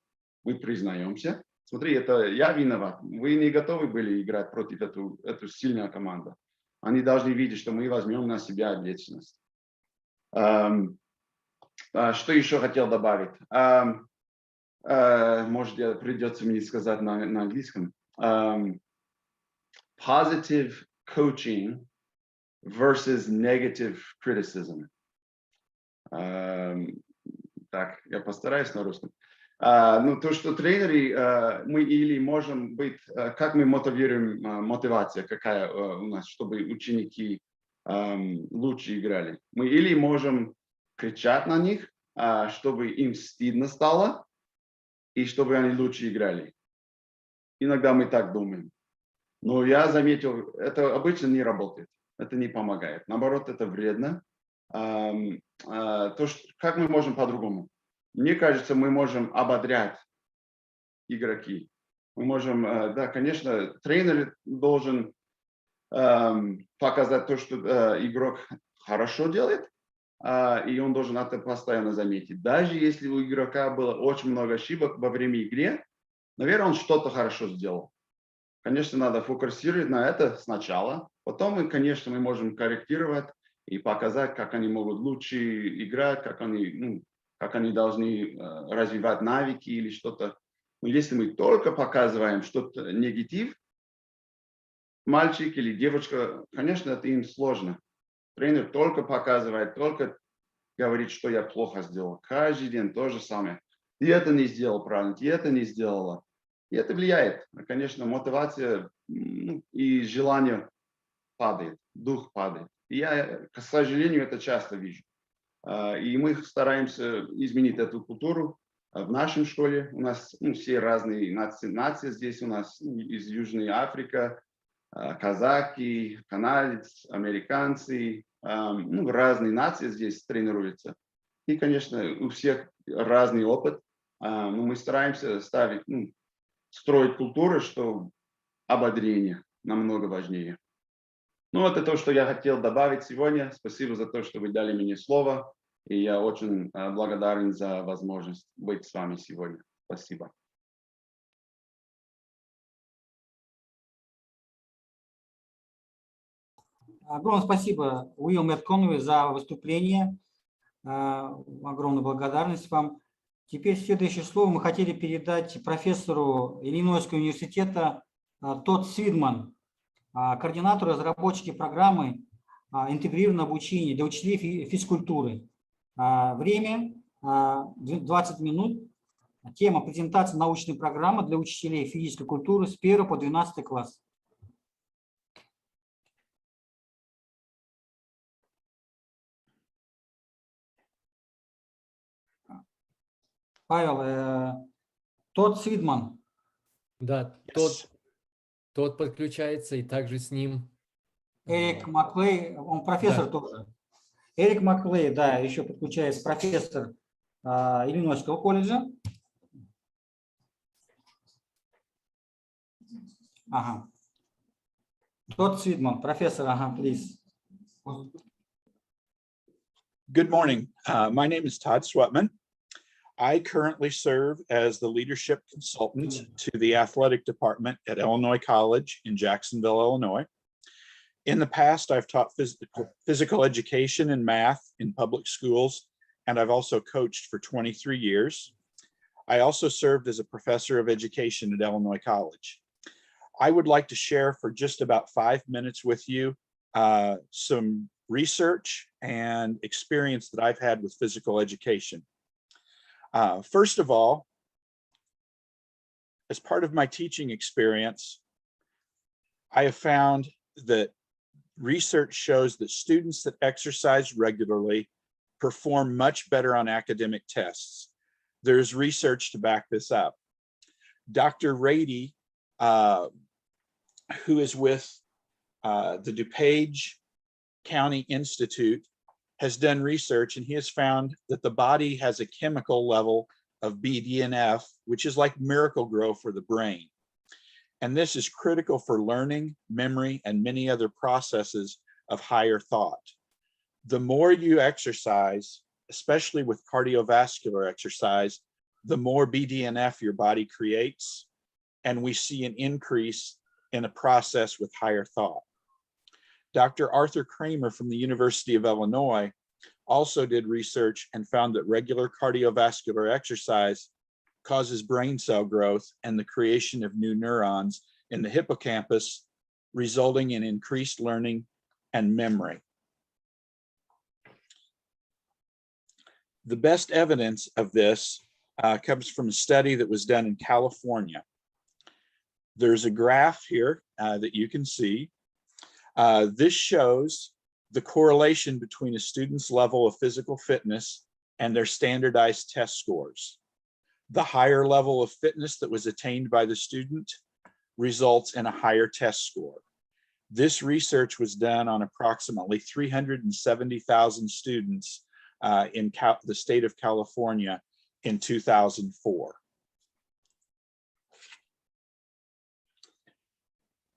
мы признаемся. Смотри, это я виноват. Вы не готовы были играть против эту сильную команду. Они должны видеть, что мы возьмем на себя ответственность. Что еще хотел добавить? Может, придется мне сказать на английском. Positive coaching versus negative criticism. Так, я постараюсь на русском. То, что тренеры, мы или можем быть, как мы мотивируем, мотивация какая у нас, чтобы ученики лучше играли. Мы или можем кричать на них, чтобы им стыдно стало, и чтобы они лучше играли. Иногда мы так думаем. Но я заметил, это обычно не работает. Это не помогает. Наоборот, это вредно. Как мы можем по-другому? Мне кажется, мы можем ободрять игроки. Мы можем, да, конечно, тренер должен показать то, что игрок хорошо делает, и он должен это постоянно заметить. Даже если у игрока было очень много ошибок во время игры, наверное, он что-то хорошо сделал. Конечно, надо фокусировать на это сначала. Потом, мы, конечно, мы можем корректировать и показать, как они могут лучше играть, как они должны развивать навыки или что-то. Но если мы только показываем что-то негатив, мальчик или девочка, конечно, это им сложно. Тренер только показывает, только говорит, что я плохо сделал. Каждый день то же самое. Ты это не сделал правильно, ты это не сделала. И это влияет. Конечно, мотивация и желание падает, дух падает. И я, к сожалению, это часто вижу. И мы стараемся изменить эту культуру. В нашей школе у нас все разные нации здесь у нас из Южной Африки, казаки, канадцы, американцы, разные нации здесь тренируются. И, конечно, у всех разный опыт. Но мы стараемся строить культуру, что ободрение намного важнее. Ну, это то, что я хотел добавить сегодня. Спасибо за то, что вы дали мне слово. И я очень благодарен за возможность быть с вами сегодня. Спасибо. Огромное спасибо, Уилл Мэтконовой, за выступление. Огромная благодарность вам. Теперь следующее слово мы хотели передать профессору Иллинойского университета Тодд Свидман, координатору разработчики программы интегрированного обучения для учителей физкультуры. Время 20 минут. Тема презентации научной программы для учителей физической культуры с 1 по 12 класс. Павел, Тодд Свидман. Да, тот подключается, и также с ним. Эрик Маклей, он профессор тоже. Эрик Маклей, да, еще подключается, профессор Иллинойского колледжа. Ага. Тодд Свидман, профессор, please. Good morning. My name is Todd Swetman. I currently serve as the leadership consultant to the athletic department at Illinois College in Jacksonville, Illinois. In the past, I've taught physical education and math in public schools, and I've also coached for 23 years. I also served as a professor of education at Illinois College. I would like to share for just about 5 minutes with you some research and experience that I've had with physical education. First of all, as part of my teaching experience, I have found that research shows that students that exercise regularly perform much better on academic tests. There's research to back this up. Dr. Rady, who is with the DuPage County Institute, has done research, and he has found that the body has a chemical level of BDNF, which is like Miracle-Gro for the brain. And this is critical for learning, memory, and many other processes of higher thought. The more you exercise, especially with cardiovascular exercise, the more BDNF your body creates, and we see an increase in a process with higher thought. Dr. Arthur Kramer from the University of Illinois also did research and found that regular cardiovascular exercise causes brain cell growth and the creation of new neurons in the hippocampus, resulting in increased learning and memory. The best evidence of this comes from a study that was done in California. There's a graph here that you can see. This shows the correlation between a student's level of physical fitness and their standardized test scores. The higher level of fitness that was attained by the student results in a higher test score. This research was done on approximately 370,000 students in the state of California in 2004.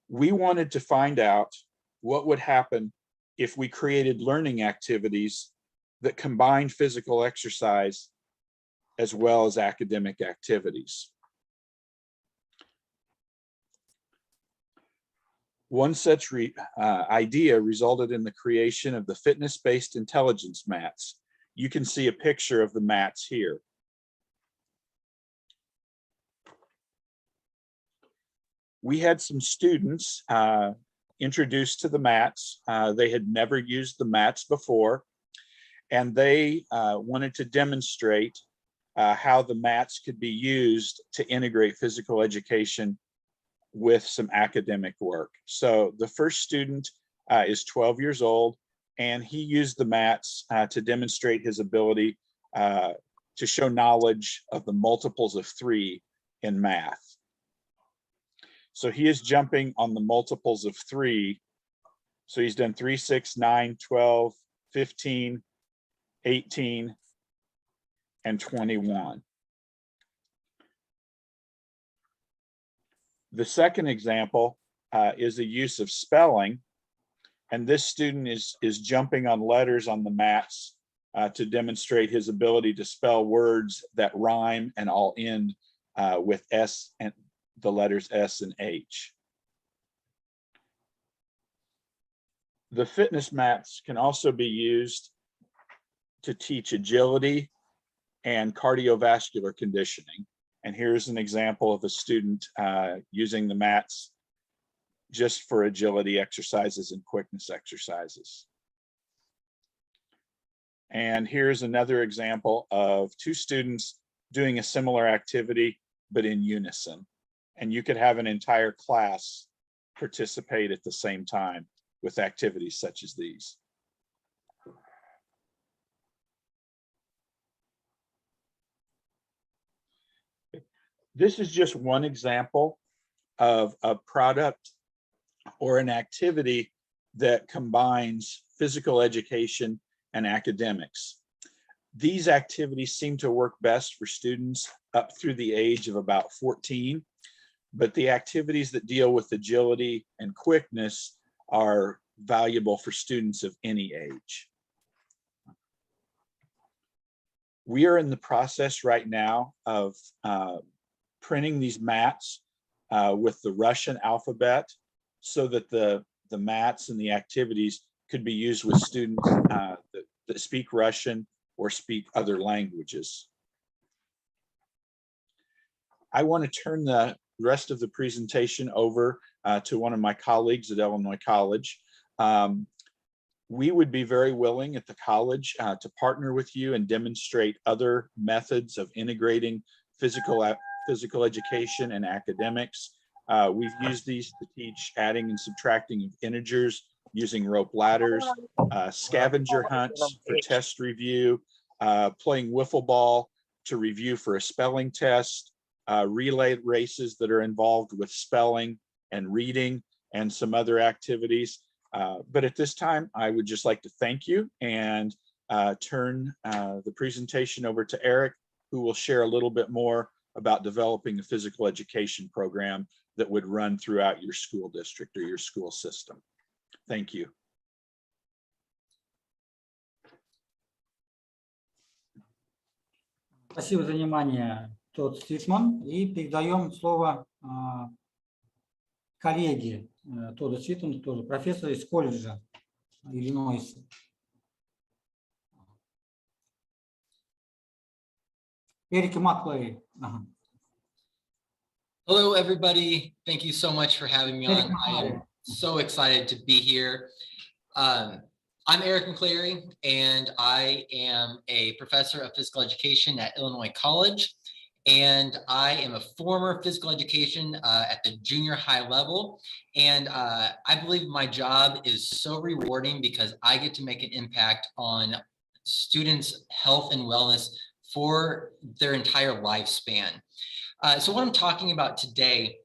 We wanted to find out what would happen if we created learning activities that combine physical exercise as well as academic activities. One such idea resulted in the creation of the fitness-based intelligence mats. You can see a picture of the mats here. We had some students introduced to the mats. They had never used the mats before, and they wanted to demonstrate how the mats could be used to integrate physical education with some academic work. So the first student is 12 years old, and he used the mats to demonstrate his ability to show knowledge of the multiples of 3 in math. So he is jumping on the multiples of 3. So he's done 3, 6, 9, 12, 15, 18, and 21. The second example is the use of spelling. And this student is jumping on letters on the mats to demonstrate his ability to spell words that rhyme and all end with S and the letters S and H. The fitness mats can also be used to teach agility and cardiovascular conditioning. And here's an example of a student using the mats just for agility exercises and quickness exercises. And here's another example of 2 students doing a similar activity, but in unison. And you could have an entire class participate at the same time with activities such as these. This is just one example of a product or an activity that combines physical education and academics. These activities seem to work best for students up through the age of about 14, but the activities that deal with agility and quickness are valuable for students of any age. We are in the process right now of printing these mats with the Russian alphabet so that the mats and the activities could be used with students that speak Russian or speak other languages. I want to turn the rest of the presentation over to one of my colleagues at Illinois College. We would be very willing at the college to partner with you and demonstrate other methods of integrating physical education and academics. We've used these to teach adding and subtracting of integers using rope ladders, scavenger hunts for test review, playing wiffle ball to review for a spelling test, relay races that are involved with spelling and reading and some other activities. But at this time, I would just like to thank you and turn the presentation over to Eric, who will share a little bit more about developing a physical education program that would run throughout your school district or your school system. Thank you. Спасибо за внимание, Тодд Свитман. И передаем слово коллеге Тодда Свитмана, тоже профессор из колледжа Иллинойса. Эрик Маклей. Hello, everybody. Thank you so much for having me on. I am so excited to be here. I'm Eric McCleary, and I am a professor of physical education at Illinois College. and I am a former physical education at the junior high level. And I believe my job is so rewarding because I get to make an impact on students' health and wellness for their entire lifespan. So what I'm talking about today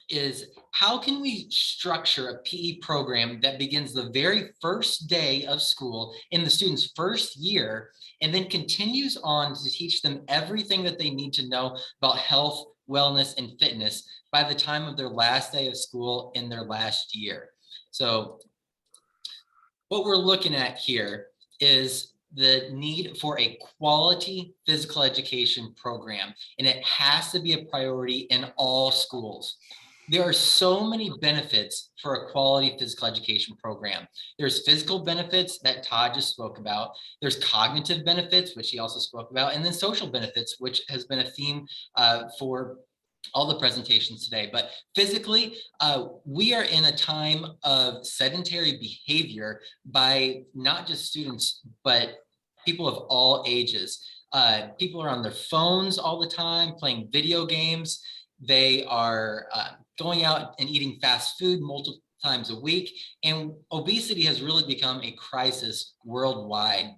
is how can we structure a PE program that begins the very first day of school in the student's first year and then continues on to teach them everything that they need to know about health, wellness, and fitness by the time of their last day of school in their last year. So what we're looking at here is the need for a quality physical education program, and it has to be a priority in all schools. There are so many benefits for a quality physical education program. There's physical benefits that Todd just spoke about. There's cognitive benefits, which he also spoke about, and then social benefits, which has been a theme for all the presentations today. But physically, we are in a time of sedentary behavior by not just students, but people of all ages. People are on their phones all the time, playing video games. They are going out and eating fast food multiple times a week, and obesity has really become a crisis worldwide.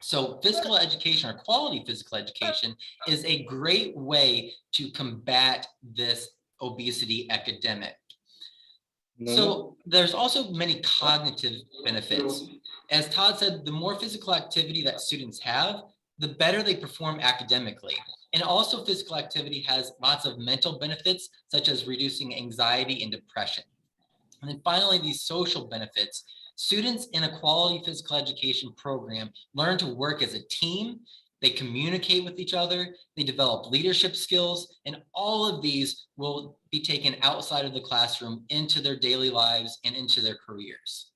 So physical education, or quality physical education, is a great way to combat this obesity epidemic. So there's also many cognitive benefits. As Todd said, the more physical activity that students have, the better they perform academically. And also physical activity has lots of mental benefits, such as reducing anxiety and depression. And then finally, these social benefits. Students in a quality physical education program learn to work as a team, they communicate with each other, they develop leadership skills, and all of these will be taken outside of the classroom into their daily lives and into their careers.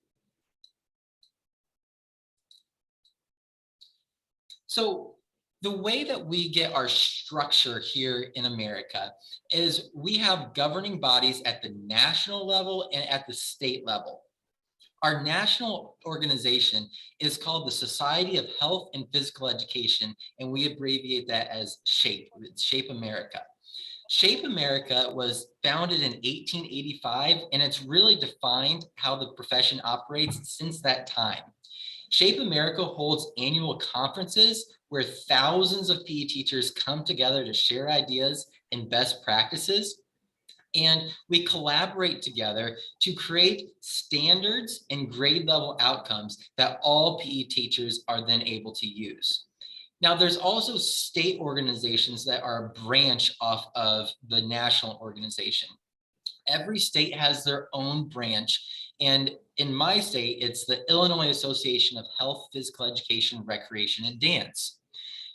So the way that we get our structure here in America is we have governing bodies at the national level and at the state level. Our national organization is called the Society of Health and Physical Education, and we abbreviate that as SHAPE. It's SHAPE America. SHAPE America was founded in 1885, and it's really defined how the profession operates since that time. SHAPE America holds annual conferences where thousands of PE teachers come together to share ideas and best practices. And we collaborate together to create standards and grade level outcomes that all PE teachers are then able to use. Now, there's also state organizations that are a branch off of the national organization. Every state has their own branch. And in my state, it's the Illinois Association of Health, Physical Education, Recreation, and Dance.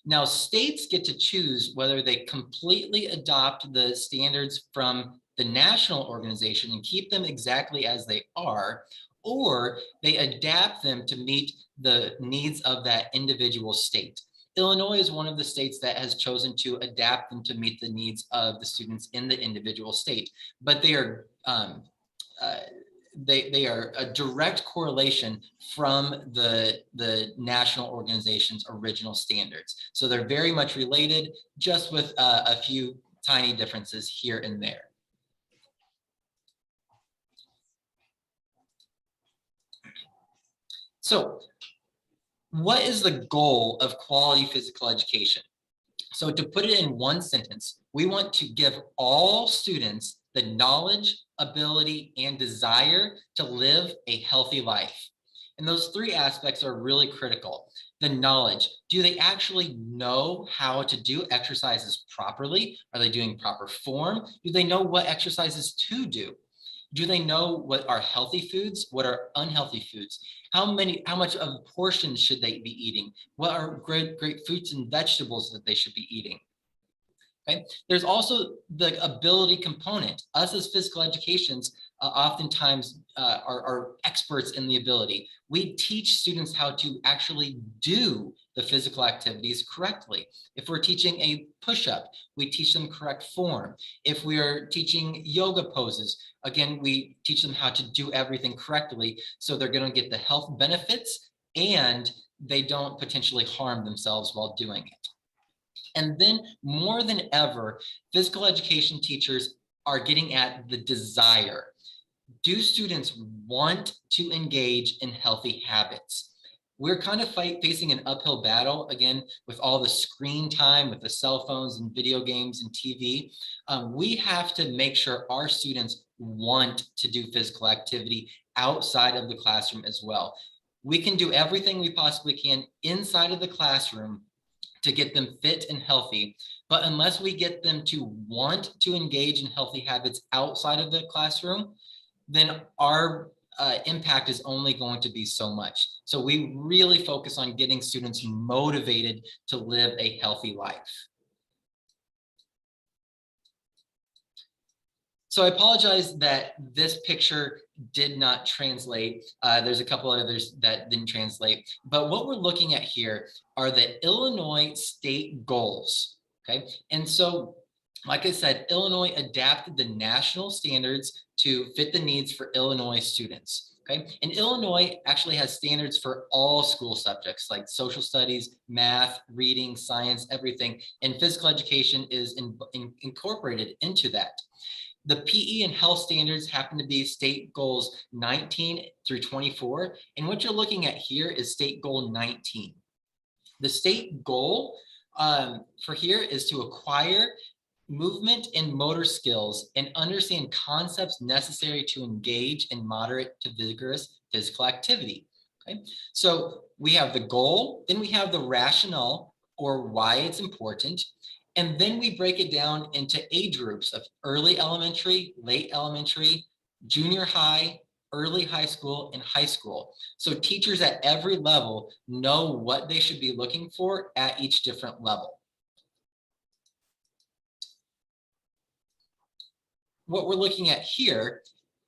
Now, states get to choose whether they completely adopt the standards from the national organization and keep them exactly as they are, or they adapt them to meet the needs of that individual state. Illinois is one of the states that has chosen to adapt them to meet the needs of the students in the individual state, but they are a direct correlation from the national organization's original standards. So they're very much related, just with a few tiny differences here and there. So what is the goal of quality physical education? So to put it in one sentence, we want to give all students the knowledge, ability, and desire to live a healthy life. And those three aspects are really critical. The knowledge, do they actually know how to do exercises properly? Are they doing proper form? Do they know what exercises to do? Do they know what are healthy foods? What are unhealthy foods? How much of a portion should they be eating? What are great fruits and vegetables that they should be eating? Okay. There's also the ability component. Us as physical educations oftentimes are experts in the ability. We teach students how to actually do the physical activities correctly. If we're teaching a push-up, we teach them correct form. If we are teaching yoga poses, again, we teach them how to do everything correctly, so they're going to get the health benefits and they don't potentially harm themselves while doing it. And then more than ever, physical education teachers are getting at the desire. Do students want to engage in healthy habits? We're kind of facing an uphill battle again with all the screen time, with the cell phones and video games and TV. We have to make sure our students want to do physical activity outside of the classroom as well. We can do everything we possibly can inside of the classroom to get them fit and healthy, but unless we get them to want to engage in healthy habits outside of the classroom, then our impact is only going to be so much. So we really focus on getting students motivated to live a healthy life. So I apologize that this picture did not translate. There's a couple others that didn't translate, but what we're looking at here are the Illinois state goals, okay? And so, like I said, Illinois adapted the national standards to fit the needs for Illinois students, okay? And Illinois actually has standards for all school subjects like social studies, math, reading, science, everything, and physical education is incorporated into that. The PE and health standards happen to be state goals 19 through 24. And what you're looking at here is state goal 19. The state goal for here is to acquire movement and motor skills and understand concepts necessary to engage in moderate to vigorous physical activity. Okay, so we have the goal, then we have the rationale or why it's important. And then we break it down into age groups of early elementary, late elementary, junior high, early high school, and high school. So teachers at every level know what they should be looking for at each different level. What we're looking at here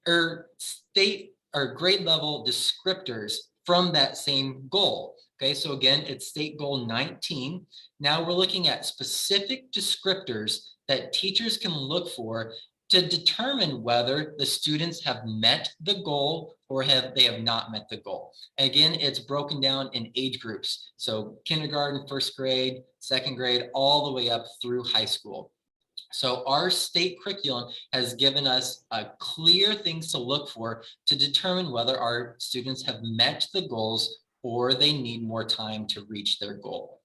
are state or grade level descriptors from that same goal. Okay, so again, it's state goal 19. Now we're looking at specific descriptors that teachers can look for to determine whether the students have met the goal or they have not met the goal. Again, it's broken down in age groups. So kindergarten, first grade, second grade, all the way up through high school. So our state curriculum has given us clear things to look for to determine whether our students have met the goals or they need more time to reach their goal.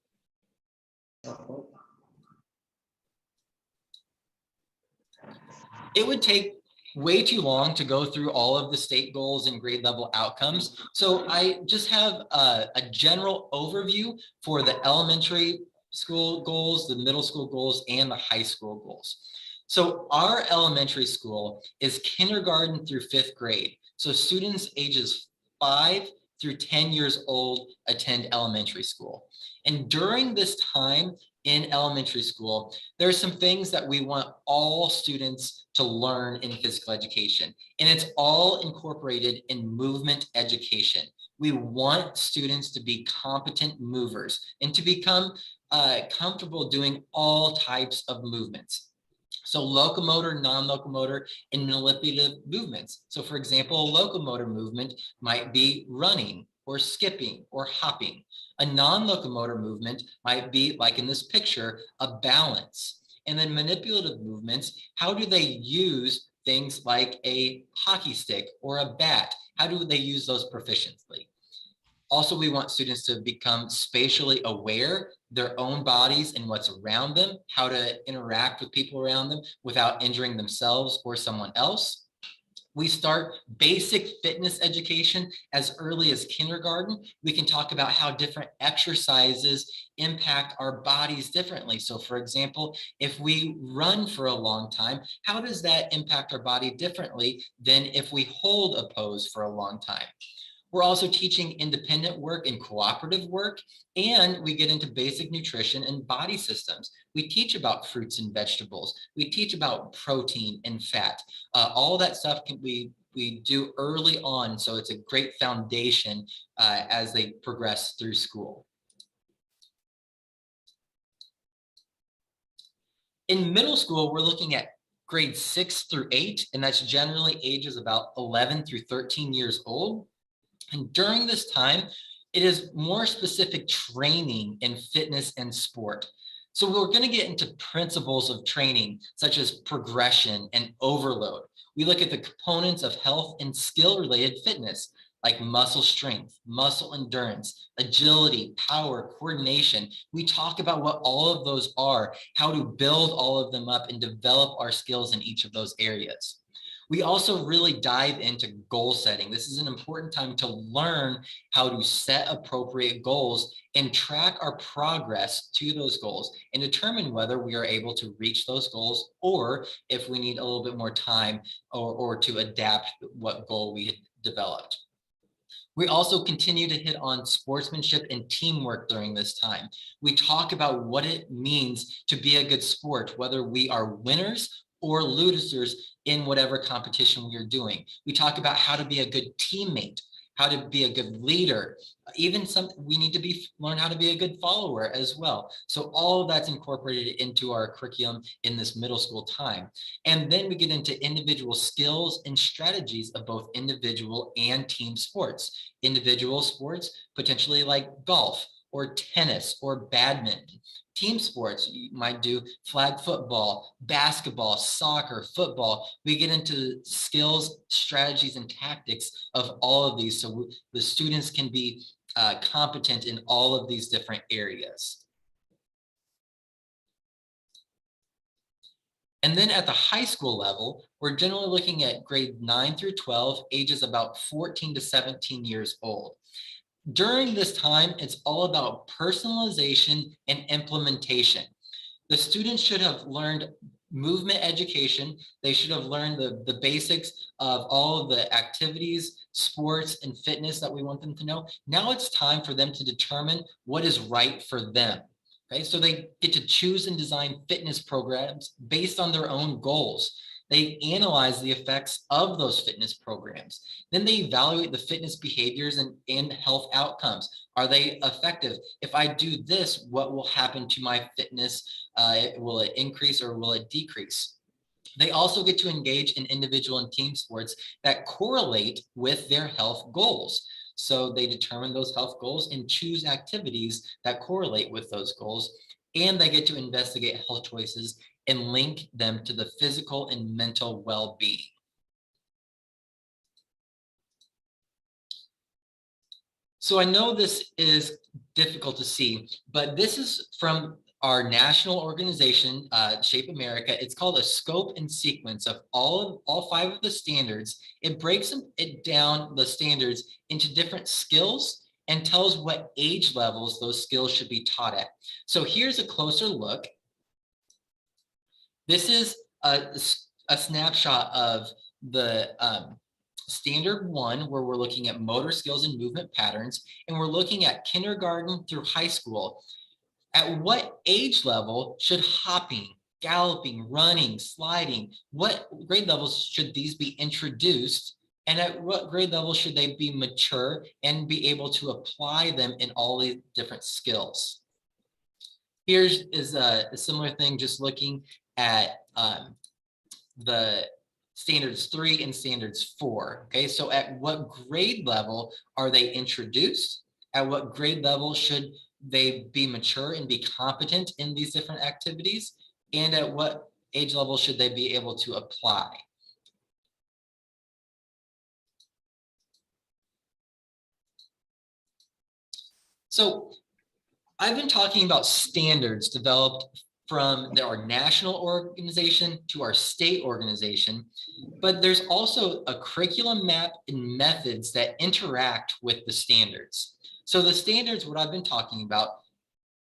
It would take way too long to go through all of the state goals and grade level outcomes. So I just have a general overview for the elementary school goals, the middle school goals, and the high school goals. So our elementary school is kindergarten through 5th grade. So students ages 5 through 10 years old attend elementary school. And during this time in elementary school, there are some things that we want all students to learn in physical education. And it's all incorporated in movement education. We want students to be competent movers and to become comfortable doing all types of movements. So locomotor, non-locomotor, and manipulative movements. So for example, a locomotor movement might be running or skipping or hopping. A non-locomotor movement might be, like in this picture, a balance. And then manipulative movements, how do they use things like a hockey stick or a bat? How do they use those proficiently? Also, we want students to become spatially aware, their own bodies and what's around them, how to interact with people around them without injuring themselves or someone else. We start basic fitness education as early as kindergarten. We can talk about how different exercises impact our bodies differently. So for example, if we run for a long time, how does that impact our body differently than if we hold a pose for a long time? We're also teaching independent work and cooperative work, and we get into basic nutrition and body systems. We teach about fruits and vegetables. We teach about protein and fat. All that stuff we do early on, so it's a great foundation as they progress through school. In middle school, we're looking at grades 6 through 8, and that's generally ages about 11 through 13 years old. And during this time, it is more specific training in fitness and sport. So we're going to get into principles of training, such as progression and overload. We look at the components of health and skill-related fitness, like muscle strength, muscle endurance, agility, power, coordination. We talk about what all of those are, how to build all of them up and develop our skills in each of those areas. We also really dive into goal setting. This is an important time to learn how to set appropriate goals and track our progress to those goals and determine whether we are able to reach those goals or if we need a little bit more time or to adapt what goal we had developed. We also continue to hit on sportsmanship and teamwork during this time. We talk about what it means to be a good sport, whether we are winners or losers in whatever competition we are doing. We talk about how to be a good teammate, how to be a good leader, even we need to learn how to be a good follower as well. So all of that's incorporated into our curriculum in this middle school time. And then we get into individual skills and strategies of both individual and team sports. Individual sports, potentially like golf or tennis or badminton. Team sports, you might do flag football, basketball, soccer, football. We get into skills, strategies, and tactics of all of these so the students can be competent in all of these different areas. And then at the high school level, we're generally looking at grade 9 through 12, ages about 14 to 17 years old. During this time, it's all about personalization and implementation. The students should have learned movement education. They should have learned the basics of all of the activities, sports, and fitness that we want them to know. Now it's time for them to determine what is right for them. Okay, so they get to choose and design fitness programs based on their own goals. They analyze the effects of those fitness programs. Then they evaluate the fitness behaviors and health outcomes. Are they effective? If I do this, what will happen to my fitness? Will it increase or will it decrease? They also get to engage in individual and team sports that correlate with their health goals. So they determine those health goals and choose activities that correlate with those goals. And they get to investigate health choices and link them to the physical and mental well-being. So I know this is difficult to see, but this is from our national organization, Shape America. It's called a scope and sequence of all 5 of the standards. It breaks it down, the standards, into different skills and tells what age levels those skills should be taught at. So here's a closer look. This is a snapshot of the standard 1, where we're looking at motor skills and movement patterns, and we're looking at kindergarten through high school. At what age level should hopping, galloping, running, sliding, what grade levels should these be introduced? And at what grade level should they be mature and be able to apply them in all these different skills? Here's a similar thing, just looking at the standards 3 and standards 4. Okay, so at what grade level are they introduced? At what grade level should they be mature and be competent in these different activities? And at what age level should they be able to apply? So I've been talking about standards developed from our national organization to our state organization, but there's also a curriculum map and methods that interact with the standards. So the standards, what I've been talking about,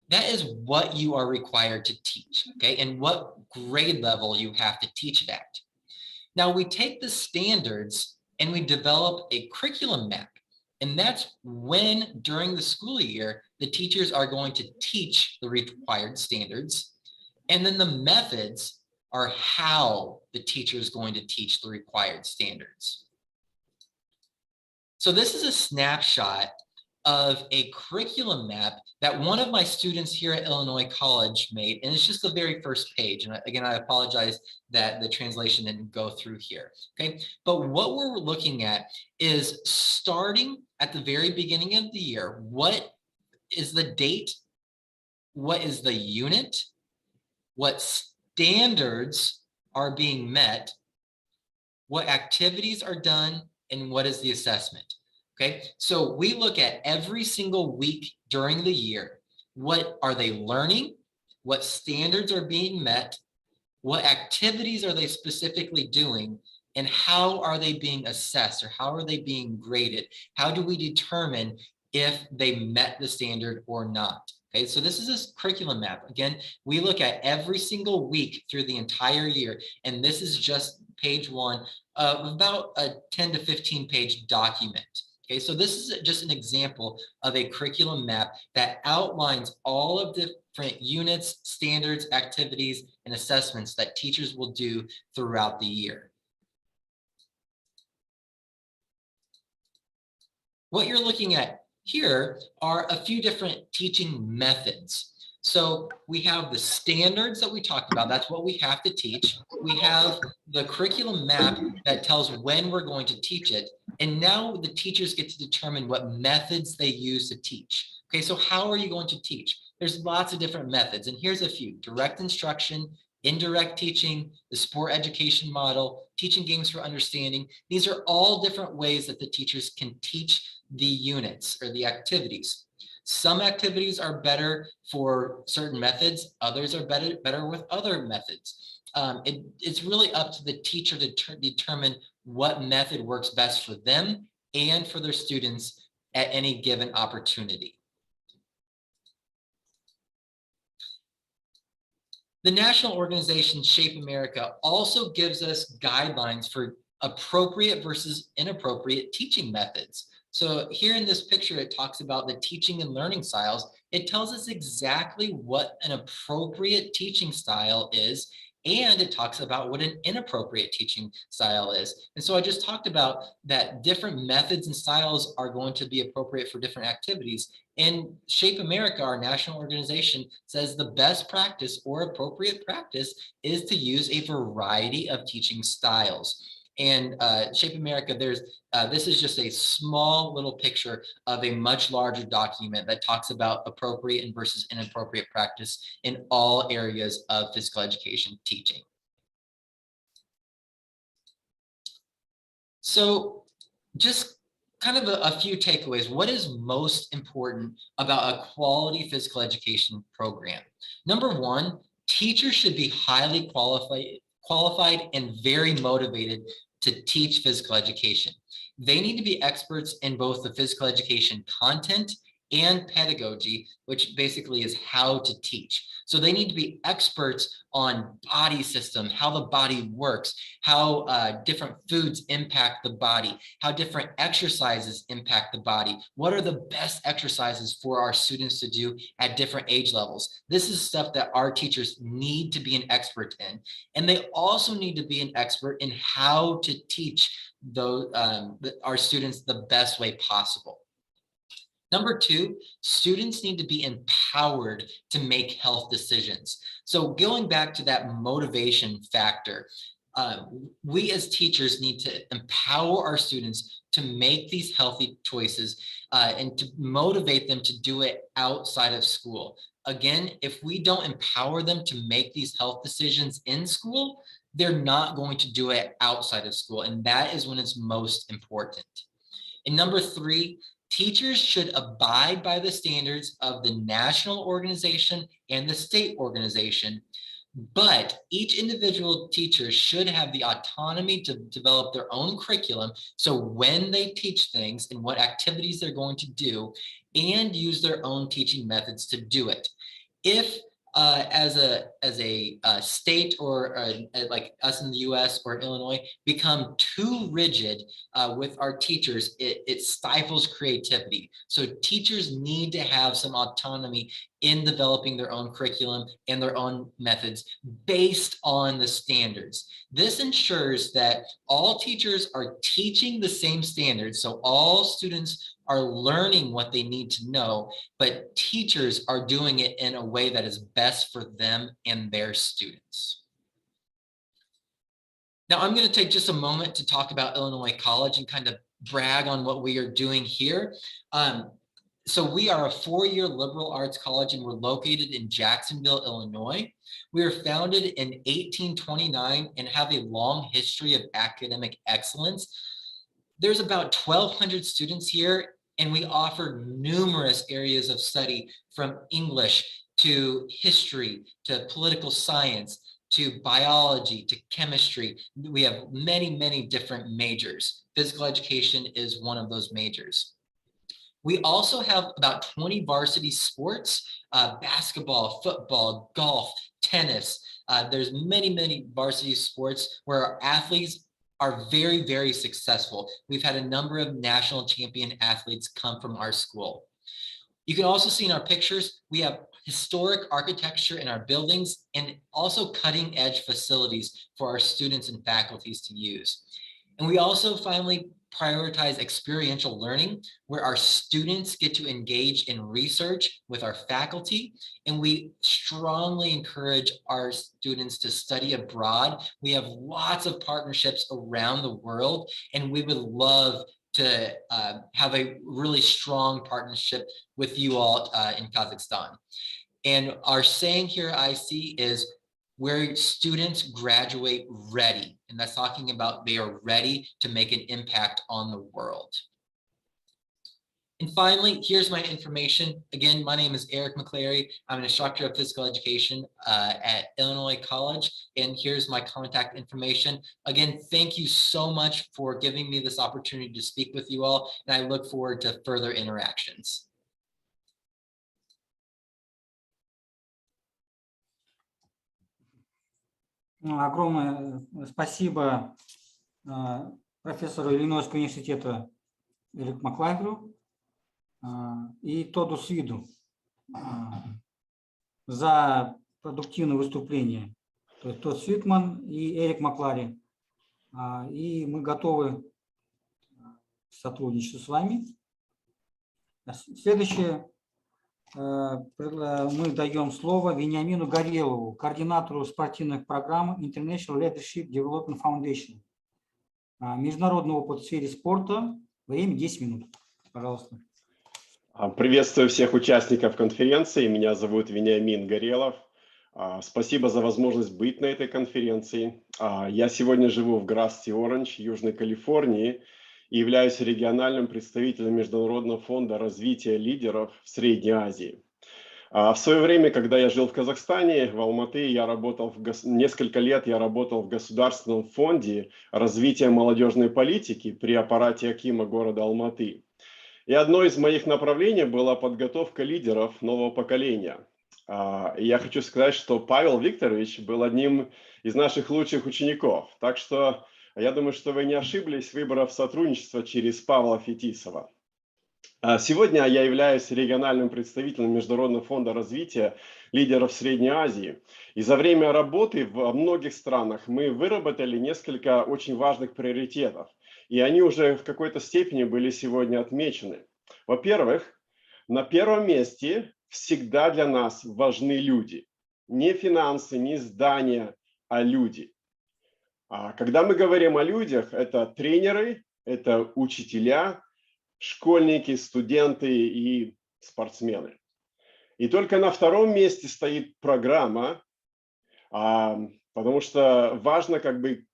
that is what you are required to teach, okay? And what grade level you have to teach it at. Now we take the standards and we develop a curriculum map. And that's when, during the school year, the teachers are going to teach the required standards. And then the methods are how the teacher is going to teach the required standards. So this is a snapshot of a curriculum map that one of my students here at Illinois College made, and it's just the very first page. And again, I apologize that the translation didn't go through here, okay? But what we're looking at is starting at the very beginning of the year. What is the date? What is the unit? what standards are being met, what activities are done, and what is the assessment. Okay, so we look at every single week during the year. What are they learning? What standards are being met? What activities are they specifically doing? And how are they being assessed, or how are they being graded? How do we determine if they met the standard or not? Okay, so this is a curriculum map. Again, we look at every single week through the entire year, and this is just page one of about a 10 to 15 page document. Okay, so this is just an example of a curriculum map that outlines all of the different units, standards, activities, and assessments that teachers will do throughout the year. What you're looking at here are a few different teaching methods. So we have the standards that we talked about. That's what we have to teach. We have the curriculum map that tells when we're going to teach it. And now the teachers get to determine what methods they use to teach. Okay, so how are you going to teach? There's lots of different methods, and here's a few: direct instruction, indirect teaching, the sport education model, teaching games for understanding. These are all different ways that the teachers can teach the units or the activities. Some activities are better for certain methods, others are better with other methods. It's really up to the teacher to determine what method works best for them and for their students at any given opportunity. The national organization Shape America also gives us guidelines for appropriate versus inappropriate teaching methods. So here in this picture, it talks about the teaching and learning styles. It tells us exactly what an appropriate teaching style is, and it talks about what an inappropriate teaching style is. And so I just talked about that different methods and styles are going to be appropriate for different activities. And Shape America, our national organization, says the best practice or appropriate practice is to use a variety of teaching styles. And Shape America, this is just a small little picture of a much larger document that talks about appropriate and versus inappropriate practice in all areas of physical education teaching. So just kind of a few takeaways. What is most important about a quality physical education program? Number one, teachers should be highly qualified and very motivated to teach physical education. They need to be experts in both the physical education content and pedagogy, which basically is how to teach. So they need to be experts on body system, how the body works, how different foods impact the body, how different exercises impact the body. What are the best exercises for our students to do at different age levels? This is stuff that our teachers need to be an expert in. And they also need to be an expert in how to teach our students the best way possible. Number two, students need to be empowered to make health decisions. So going back to that motivation factor, we as teachers need to empower our students to make these healthy choices and to motivate them to do it outside of school. Again, if we don't empower them to make these health decisions in school, they're not going to do it outside of school. And that is when it's most important. And number three, teachers should abide by the standards of the national organization and the state organization, but each individual teacher should have the autonomy to develop their own curriculum. So when they teach things and what activities they're going to do, and use their own teaching methods to do it. If as a state or like us in the US or Illinois become too rigid with our teachers, it stifles creativity. So teachers need to have some autonomy in developing their own curriculum and their own methods based on the standards. This ensures that all teachers are teaching the same standards. So all students are learning what they need to know, but teachers are doing it in a way that is best for them and their students. Now, I'm going to take just a moment to talk about Illinois College and kind of brag on what we are doing here. So we are a four-year liberal arts college, and we're located in Jacksonville, Illinois. We were founded in 1829 and have a long history of academic excellence. There's about 1,200 students here, and we offer numerous areas of study, from English to history to political science to biology to chemistry. We have many, many different majors. Physical education is one of those majors. We also have about 20 varsity sports, basketball, football, golf, tennis. There's many, many varsity sports where our athletes are very, very successful. We've had a number of national champion athletes come from our school. You can also see in our pictures, we have historic architecture in our buildings and also cutting edge facilities for our students and faculties to use. And we also finally prioritize experiential learning, where our students get to engage in research with our faculty, and we strongly encourage our students to study abroad. We have lots of partnerships around the world, and we would love to have a really strong partnership with you all in Kazakhstan. And our saying here at IC is, where students graduate ready. And that's talking about they are ready to make an impact on the world. And finally, here's my information. Again, my name is Eric McClary. I'm an instructor of physical education at Illinois College. And here's my contact information. Again, thank you so much for giving me this opportunity to speak with you all. And I look forward to further interactions. Огромное спасибо профессору Иллинойского университета Эрику Маклайгеру и Тоду Свиду за продуктивное выступление. То есть Тод Свитман и Эрик Маклари. И мы готовы сотрудничать с вами. Следующее. Мы даем слово Вениамину Горелову, координатору спортивных программ International Leadership Development Foundation. Международный опыт в сфере спорта. Время 10 минут. Пожалуйста. Приветствую всех участников конференции. Меня зовут Вениамин Горелов. Спасибо за возможность быть на этой конференции. Я сегодня живу в Грасси-Оранж, Южной Калифорнии, и являюсь региональным представителем Международного фонда развития лидеров в Средней Азии. В свое время, когда я жил в Казахстане, в Алматы, несколько лет я работал в Государственном фонде развития молодежной политики при аппарате Акима города Алматы. И одно из моих направлений была подготовка лидеров нового поколения. И я хочу сказать, что Павел Викторович был одним из наших лучших учеников. Так что я думаю, что вы не ошиблись, выбрав сотрудничество через Павла Фетисова. Сегодня я являюсь региональным представителем Международного фонда развития лидеров Средней Азии. И за время работы во многих странах мы выработали несколько очень важных приоритетов. И они уже в какой-то степени были сегодня отмечены. Во-первых, на первом месте всегда для нас важны люди. Не финансы, не здания, а люди. Когда мы говорим о людях, это тренеры, это учителя, школьники, студенты и спортсмены. И только на втором месте стоит программа, потому что важно,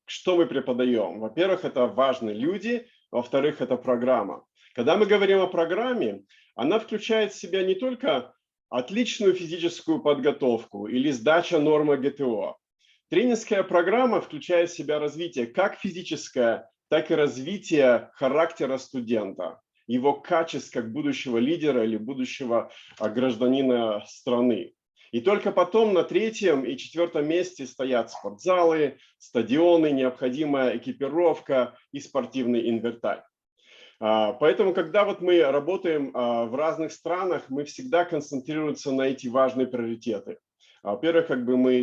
что мы преподаем. Во-первых, это важны люди, во-вторых, это программа. Когда мы говорим о программе, она включает в себя не только отличную физическую подготовку или сдача нормы ГТО. Тренерская программа включает в себя развитие как физическое, так и развитие характера студента, его качеств как будущего лидера или будущего гражданина страны. И только потом на третьем и четвертом месте стоят спортзалы, стадионы, необходимая экипировка и спортивный инвентарь. Поэтому, когда мы работаем в разных странах, мы всегда концентрируемся на эти важные приоритеты. Во-первых,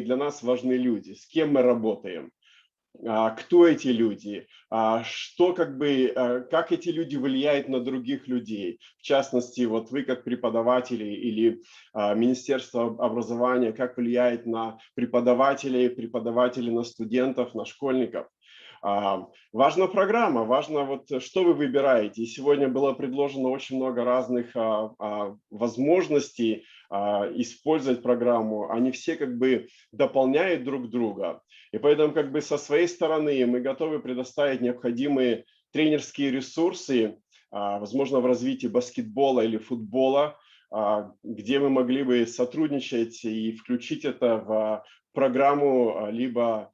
для нас важны люди, с кем мы работаем, кто эти люди, как эти люди влияют на других людей. В частности, вы как преподаватели или Министерство образования, как влияет на преподавателей на студентов, на школьников. Важна программа, важно, вот, что вы выбираете. И сегодня было предложено очень много разных возможностей использовать программу. Они все как бы дополняют друг друга. И поэтому как бы со своей стороны мы готовы предоставить необходимые тренерские ресурсы, возможно, в развитии баскетбола или футбола, где мы могли бы сотрудничать и включить это в программу либо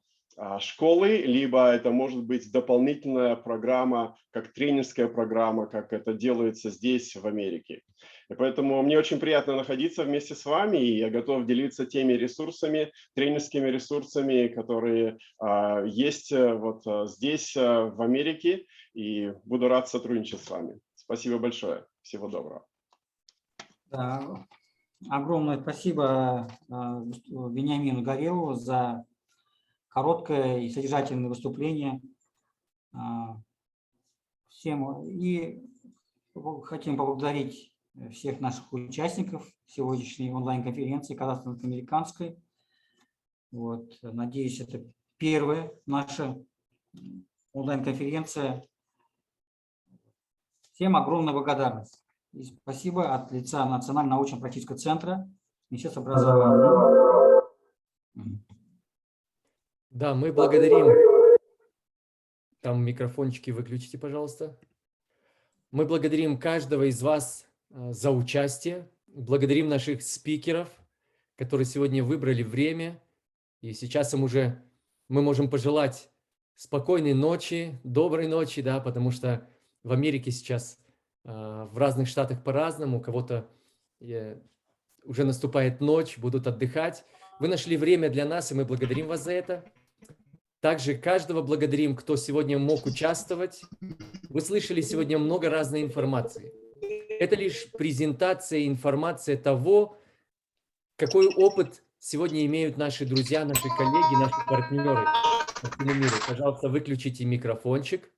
школы, либо это может быть дополнительная программа, как тренерская программа, как это делается здесь, в Америке. И поэтому мне очень приятно находиться вместе с вами, и я готов делиться теми ресурсами, тренерскими ресурсами, которые есть вот здесь, в Америке, и буду рад сотрудничать с вами. Спасибо большое. Всего доброго. Да, огромное спасибо Вениамину Горелову за короткое и содержательное выступление. Всем и хотим поблагодарить всех наших участников сегодняшней онлайн-конференции казахстанско-американской. Вот, надеюсь, это первая наша онлайн-конференция. Всем огромная благодарность. И спасибо от лица Национального научно-практического центра Министерства образования. Да, мы благодарим. Там микрофончики выключите, пожалуйста. Мы благодарим каждого из вас за участие. Благодарим наших спикеров, которые сегодня выбрали время. И сейчас им уже мы можем пожелать спокойной ночи, доброй ночи, да, потому что в Америке сейчас в разных штатах по-разному. У кого-то уже наступает ночь, будут отдыхать. Вы нашли время для нас, и мы благодарим вас за это. Также каждого благодарим, кто сегодня мог участвовать. Вы слышали сегодня много разной информации. Это лишь презентация, информация того, какой опыт сегодня имеют наши друзья, наши коллеги, наши партнеры по всему миру. Пожалуйста, выключите микрофончик,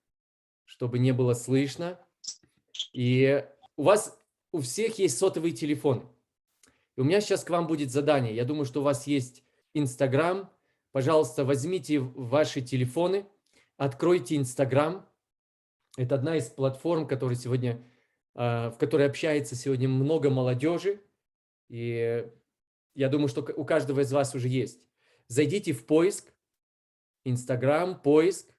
чтобы не было слышно. И у всех есть сотовый телефон. И у меня сейчас к вам будет задание. Я думаю, что у вас есть Инстаграм. Пожалуйста, возьмите ваши телефоны, откройте Инстаграм. Это одна из платформ, в которой общается сегодня много молодежи. И я думаю, что у каждого из вас уже есть. Зайдите в поиск, Инстаграм, поиск.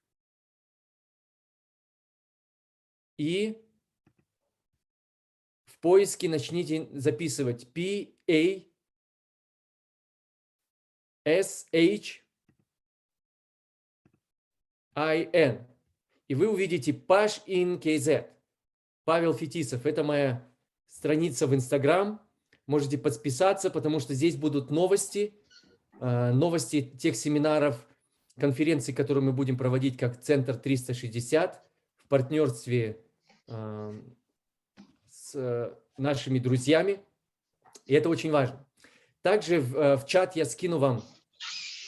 И в поиске начните записывать PASH. И вы увидите Паш in KZ. Павел Фетисов. Это моя страница в Инстаграм. Можете подписаться, потому что здесь будут новости. Новости тех семинаров, конференций, которые мы будем проводить как Центр 360 в партнерстве с нашими друзьями. И это очень важно. Также в чат я скину вам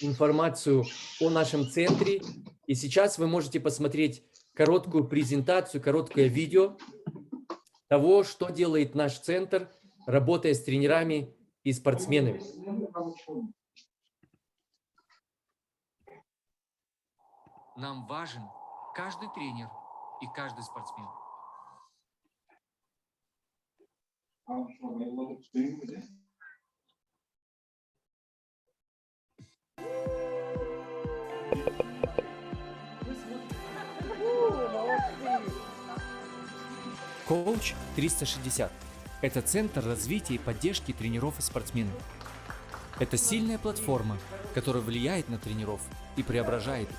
информацию о нашем центре. И сейчас вы можете посмотреть короткую презентацию, короткое видео того, что делает наш центр, работая с тренерами и спортсменами. Нам важен каждый тренер и каждый спортсмен. Коуч 360 – это центр развития и поддержки тренеров и спортсменов. Это сильная платформа, которая влияет на тренеров и преображает их.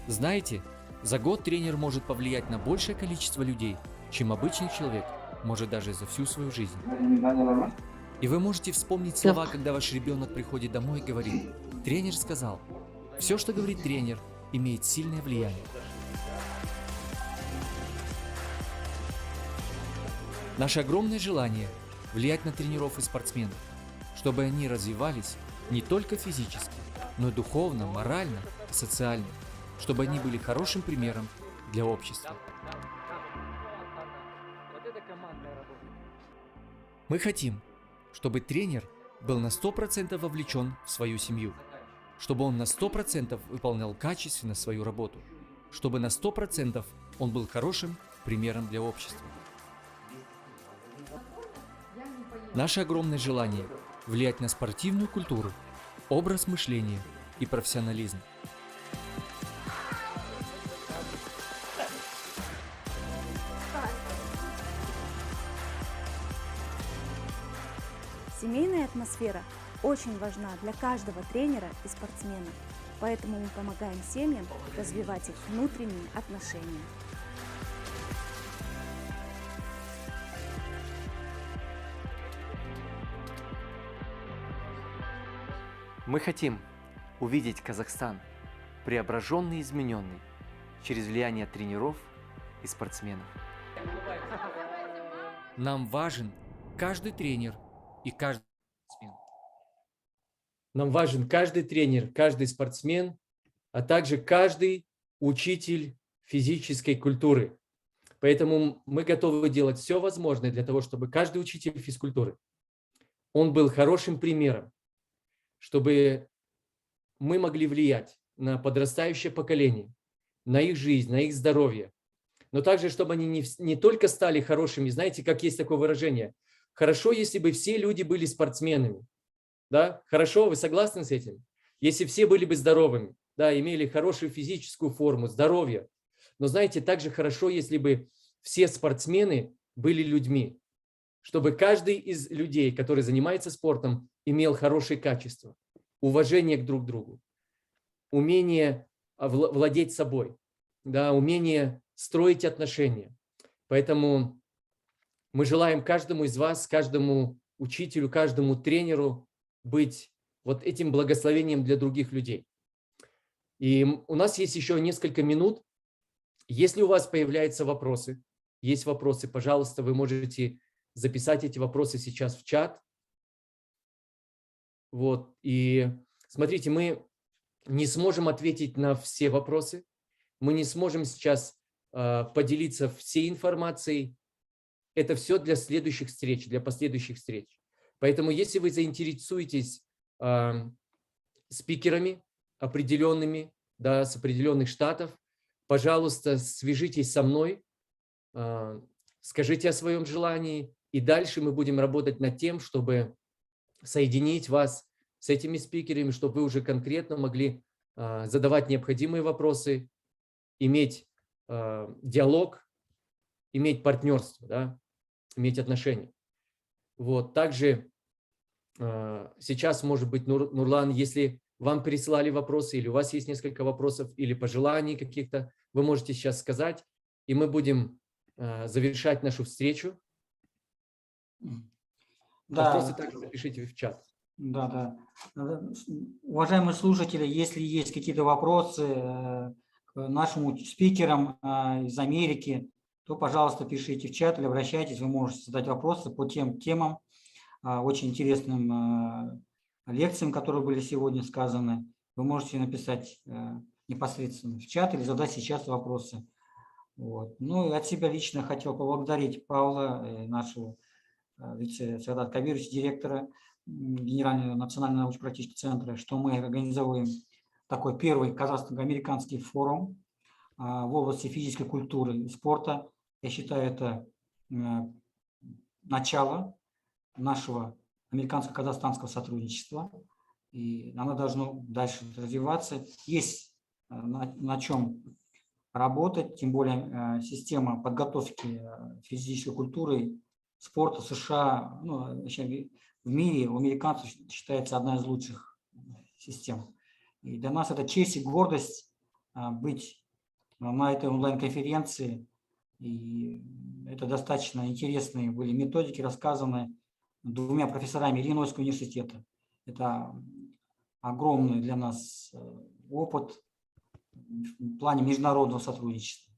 Знаете, за год тренер может повлиять на большее количество людей, чем обычный человек, может даже за всю свою жизнь. И вы можете вспомнить слова, когда ваш ребенок приходит домой и говорит: «Тренер сказал». Все, что говорит тренер, имеет сильное влияние. Наше огромное желание – влиять на тренеров и спортсменов, чтобы они развивались не только физически, но и духовно, морально, социально, чтобы они были хорошим примером для общества. Мы хотим, чтобы тренер был на 100% вовлечен в свою семью, чтобы он на 100% выполнял качественно свою работу, чтобы на 100% он был хорошим примером для общества. Наше огромное желание влиять на спортивную культуру, образ мышления и профессионализм. Семейная атмосфера очень важна для каждого тренера и спортсмена, поэтому мы помогаем семьям развивать их внутренние отношения. Мы хотим увидеть Казахстан преображенный и измененный через влияние тренеров и спортсменов. Нам важен каждый тренер и каждый спортсмен. Нам важен каждый тренер, каждый спортсмен, а также каждый учитель физической культуры. Поэтому мы готовы делать все возможное для того, чтобы каждый учитель физкультуры, он был хорошим примером, чтобы мы могли влиять на подрастающее поколение, на их жизнь, на их здоровье, но также, чтобы они не только стали хорошими, знаете, как есть такое выражение, хорошо, если бы все люди были спортсменами, да, хорошо, вы согласны с этим? Если все были бы здоровыми, да, имели хорошую физическую форму, здоровье, но знаете, также хорошо, если бы все спортсмены были людьми, чтобы каждый из людей, который занимается спортом, имел хорошие качества, уважение к друг другу, умение владеть собой, да, умение строить отношения. Поэтому мы желаем каждому из вас, каждому учителю, каждому тренеру быть вот этим благословением для других людей. И у нас есть еще несколько минут. Если у вас появляются вопросы, есть вопросы, пожалуйста, вы можете записать эти вопросы сейчас в чат. Вот. И смотрите, мы не сможем ответить на все вопросы. Мы не сможем сейчас поделиться всей информацией. Это все для следующих встреч, для последующих встреч. Поэтому, если вы заинтересуетесь спикерами определенными, да, с определенных штатов, пожалуйста, свяжитесь со мной, скажите о своем желании, и дальше мы будем работать над тем, чтобы соединить вас с этими спикерами, чтобы вы уже конкретно могли задавать необходимые вопросы, иметь диалог, иметь партнерство, да, иметь отношения. Вот. Также сейчас, может быть, Нурлан, если вам присылали вопросы, или у вас есть несколько вопросов, или пожеланий каких-то, вы можете сейчас сказать, и мы будем завершать нашу встречу. Да. Вопросы также запишите в чат. Да. Уважаемые слушатели, если есть какие-то вопросы к нашим спикерам из Америки, то, пожалуйста, пишите в чат или обращайтесь, вы можете задать вопросы по тем темам, очень интересным лекциям, которые были сегодня сказаны. Вы можете написать непосредственно в чат или задать сейчас вопросы. Вот. Ну и от себя лично хотел поблагодарить Павла, нашего вице-Сагадата Кабировича, директора Генерального национального научно-практического центра, что мы организовываем такой первый казахстано-американский форум в области физической культуры и спорта. Я считаю, это начало нашего американско-казахстанского сотрудничества, и оно должно дальше развиваться. Есть на чем работать, тем более система подготовки физической культуры, спорта США, ну, вообще в мире у американцев считается одна из лучших систем. И для нас это честь и гордость быть на этой онлайн-конференции. И это достаточно интересные были методики, рассказаны двумя профессорами Иллинойского университета. Это огромный для нас опыт в плане международного сотрудничества.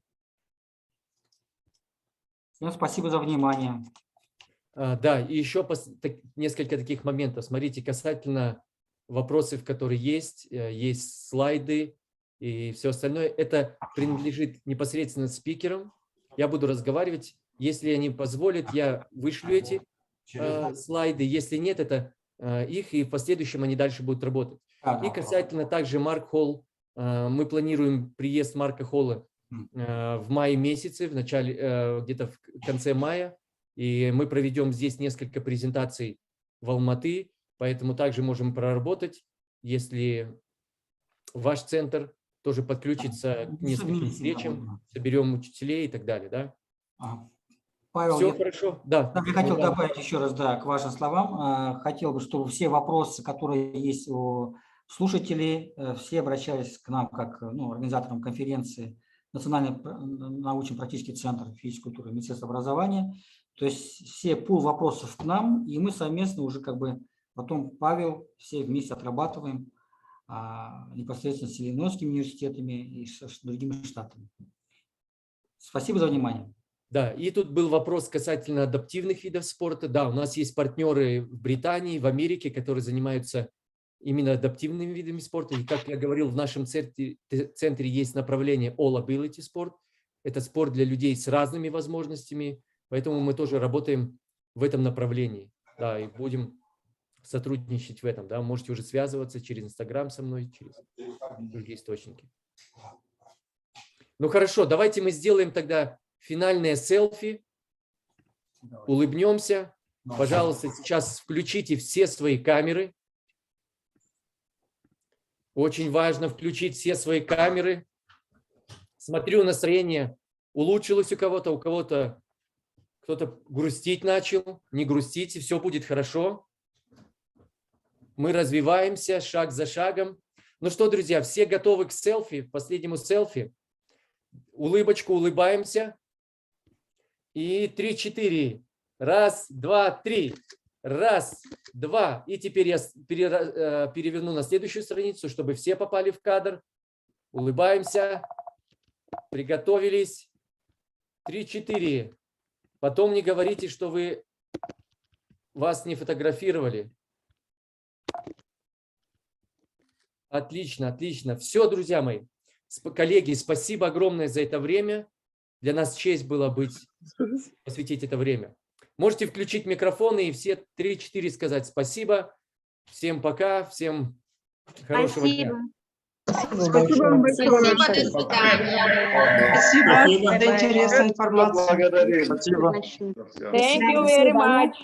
Всем спасибо за внимание. Да, и еще несколько таких моментов. Смотрите, касательно вопросов, которые есть слайды и все остальное. Это принадлежит непосредственно спикерам. Я буду разговаривать. Если они позволят, я вышлю эти слайды. Если нет, это их, и в последующем они дальше будут работать. И касательно также Марк Холл, мы планируем приезд Марка Холла в мае месяце, в начале, где-то в конце мая, и мы проведем здесь несколько презентаций в Алматы, поэтому также можем проработать, если ваш центр тоже подключится к нескольким встречам, соберем учителей и так далее, да? Павел, все хорошо, да. Я хотел добавить еще раз, да, к вашим словам. Хотел бы, чтобы все вопросы, которые есть у слушателей, все обращались к нам как организаторам конференции Национальный научно-практический центр физической культуры и Министерства образования. То есть все пул вопросов к нам, и мы совместно уже потом, Павел, все вместе отрабатываем непосредственно с Иллинойскими университетами и с другими штатами. Спасибо за внимание. Да, и тут был вопрос касательно адаптивных видов спорта. Да, у нас есть партнеры в Британии, в Америке, которые занимаются именно адаптивными видами спорта. И, как я говорил, в нашем центре есть направление All Ability спорт. Это спорт для людей с разными возможностями, поэтому мы тоже работаем в этом направлении. Да, и будем сотрудничать в этом. Да, можете уже связываться через Инстаграм со мной, через другие источники. Ну хорошо, давайте мы сделаем тогда финальное селфи. Улыбнемся. Пожалуйста, сейчас включите все свои камеры. Очень важно включить все свои камеры. Смотрю, настроение улучшилось у кого-то кто-то грустить начал. Не грустите, все будет хорошо. Мы развиваемся шаг за шагом. Ну что, друзья, все готовы к селфи, последнему селфи? Улыбочку, улыбаемся. И 3-4. Раз, два, три. Раз, два. И теперь я переверну на следующую страницу, чтобы все попали в кадр. Улыбаемся. Приготовились. 3-4. Потом не говорите, что вас не фотографировали. Отлично, отлично. Все, друзья мои. Коллеги, спасибо огромное за это время. Для нас честь было посвятить это время. Можете включить микрофоны и все 3-4 сказать спасибо. Всем пока, всем хорошего дня. Спасибо вам большое. Спасибо за интересную информацию. Благодарим. Спасибо. Thank you very much.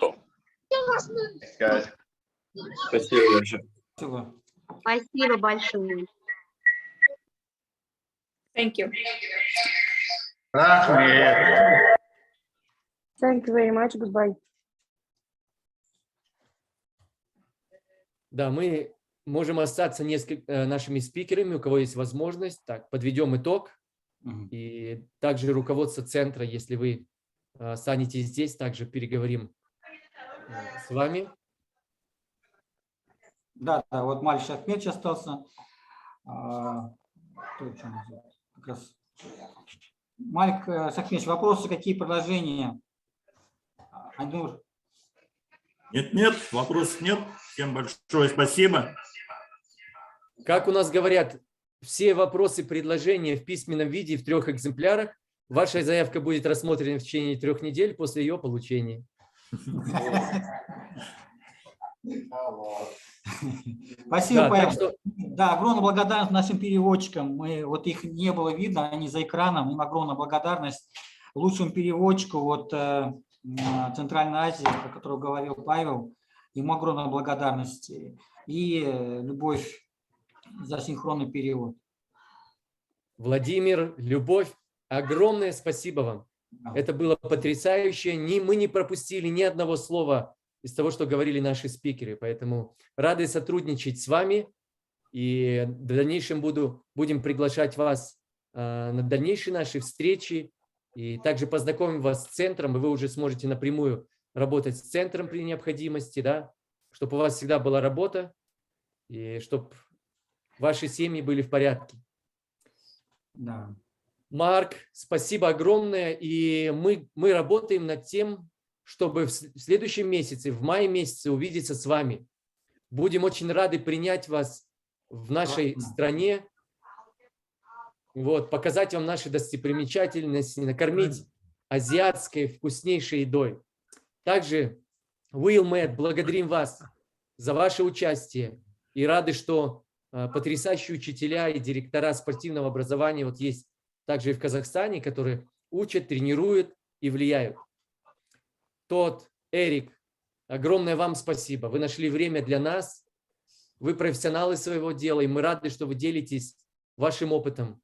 Спасибо большое. Спасибо большое. Thank you. Thank you very much. Goodbye. Да, мы можем остаться нашими спикерами, у кого есть возможность. Так, подведем итог. И также руководство центра, если вы останетесь здесь, также переговорим с вами. Да, вот Малик Шахмедович остался. Малик Шахмедович, вопросы, какие предложения? Айнур. Нет, вопросов нет. Всем большое спасибо. Как у нас говорят, все вопросы, предложения в письменном виде в 3 экземплярах. Ваша заявка будет рассмотрена в течение 3 недель после ее получения. Спасибо, Павел. Да, огромная благодарность нашим переводчикам. Их не было видно, они за экраном. Им огромная благодарность лучшему переводчику Центральной Азии, о котором говорил Павел. Ему огромная благодарность и любовь за синхронный перевод. Владимир, Любовь, огромное спасибо вам. Это было потрясающе. Мы не пропустили ни одного слова из того, что говорили наши спикеры. Поэтому рады сотрудничать с вами. И в дальнейшем будем приглашать вас на дальнейшие наши встречи. И также познакомим вас с центром, и вы уже сможете напрямую работать с центром при необходимости, да, чтобы у вас всегда была работа, и чтобы ваши семьи были в порядке. Да. Марк, спасибо огромное. И мы работаем над тем, чтобы в следующем месяце, в мае месяце, увидеться с вами. Будем очень рады принять вас в нашей стране, показать вам наши достопримечательности, накормить азиатской вкуснейшей едой. Также, Will Matt, благодарим вас за ваше участие и рады, что потрясающие учителя и директора спортивного образования вот есть также и в Казахстане, которые учат, тренируют и влияют. Тот, Эрик, огромное вам спасибо. Вы нашли время для нас. Вы профессионалы своего дела, и мы рады, что вы делитесь вашим опытом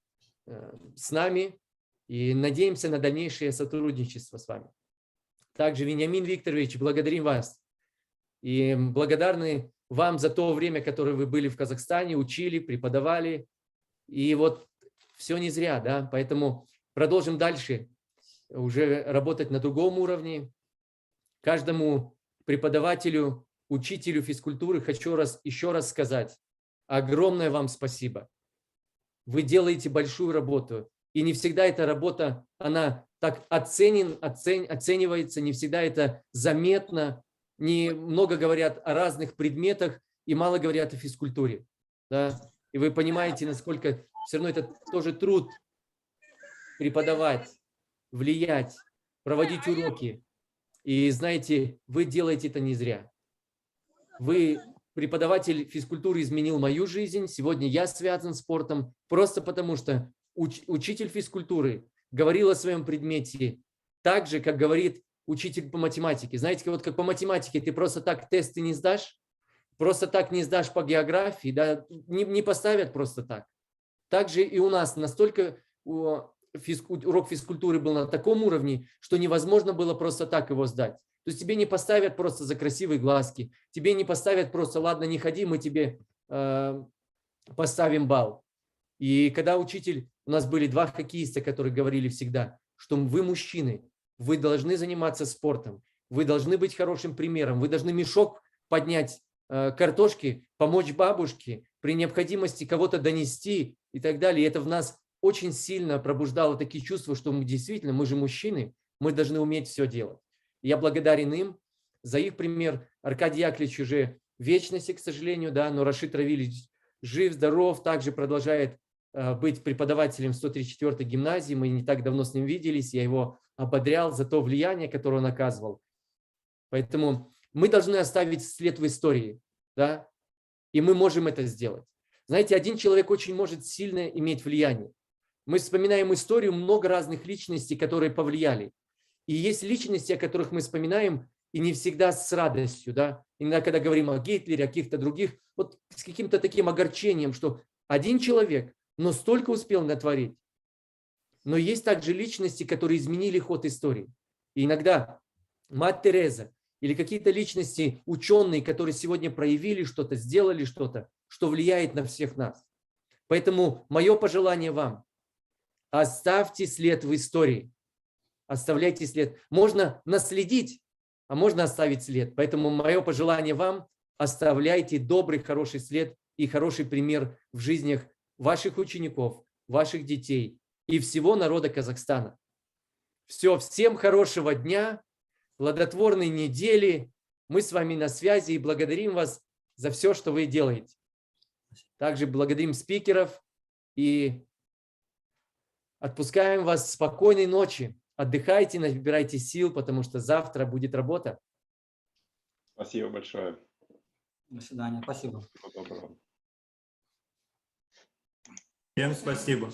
с нами и надеемся на дальнейшее сотрудничество с вами. Также, Вениамин Викторович, благодарим вас и благодарны вам за то время, которое вы были в Казахстане, учили, преподавали. И вот все не зря, да, поэтому продолжим дальше уже работать на другом уровне. Каждому преподавателю, учителю физкультуры хочу еще раз сказать огромное вам спасибо. Вы делаете большую работу, и не всегда эта работа, она так оценивается, не всегда это заметно, не много говорят о разных предметах и мало говорят о физкультуре. Да? И вы понимаете, насколько все равно это тоже труд преподавать, влиять, проводить уроки. И знаете, вы делаете это не зря. Вы, преподаватель физкультуры, изменил мою жизнь. Сегодня я связан с спортом просто потому, что учитель физкультуры говорил о своем предмете так же, как говорит учитель по математике. Знаете, вот как по математике ты просто так тесты не сдашь, просто так не сдашь по географии, да, не поставят просто так. Также и у нас настолько урок физкультуры был на таком уровне, что невозможно было просто так его сдать. То есть тебе не поставят просто за красивые глазки, тебе не поставят просто, ладно, не ходи, мы тебе поставим балл. И когда учитель, у нас были два хоккеиста, которые говорили всегда, что вы мужчины, вы должны заниматься спортом, вы должны быть хорошим примером, вы должны мешок поднять картошки, помочь бабушке, при необходимости кого-то донести и так далее. И это в нас очень сильно пробуждало такие чувства, что мы действительно, мы же мужчины, мы должны уметь все делать. Я благодарен им за их пример. Аркадий Яковлевич уже в вечности, к сожалению, да, но Рашид Равильевич жив, здоров, также продолжает быть преподавателем 134-й гимназии. Мы не так давно с ним виделись, я его ободрял за то влияние, которое он оказывал. Поэтому мы должны оставить след в истории, да, и мы можем это сделать. Знаете, один человек очень может сильно иметь влияние. Мы вспоминаем историю, много разных личностей, которые повлияли. И есть личности, о которых мы вспоминаем, и не всегда с радостью, да. Иногда, когда говорим о Гитлере, о каких-то других, вот с каким-то таким огорчением, что один человек, но столько успел натворить. Но есть также личности, которые изменили ход истории. И иногда мать Тереза или какие-то личности, ученые, которые сегодня проявили что-то, сделали что-то, что влияет на всех нас. Поэтому мое пожелание вам: оставьте след в истории. Оставляйте след. Можно наследить, а можно оставить след. Поэтому мое пожелание вам: оставляйте добрый, хороший след и хороший пример в жизнях ваших учеников, ваших детей и всего народа Казахстана. Все, всем хорошего дня, плодотворной недели. Мы с вами на связи и благодарим вас за все, что вы делаете. Также благодарим спикеров и отпускаем вас спокойной ночи. Отдыхайте, набирайте сил, потому что завтра будет работа. Спасибо большое. До свидания. Спасибо. Всего доброго. Всем спасибо.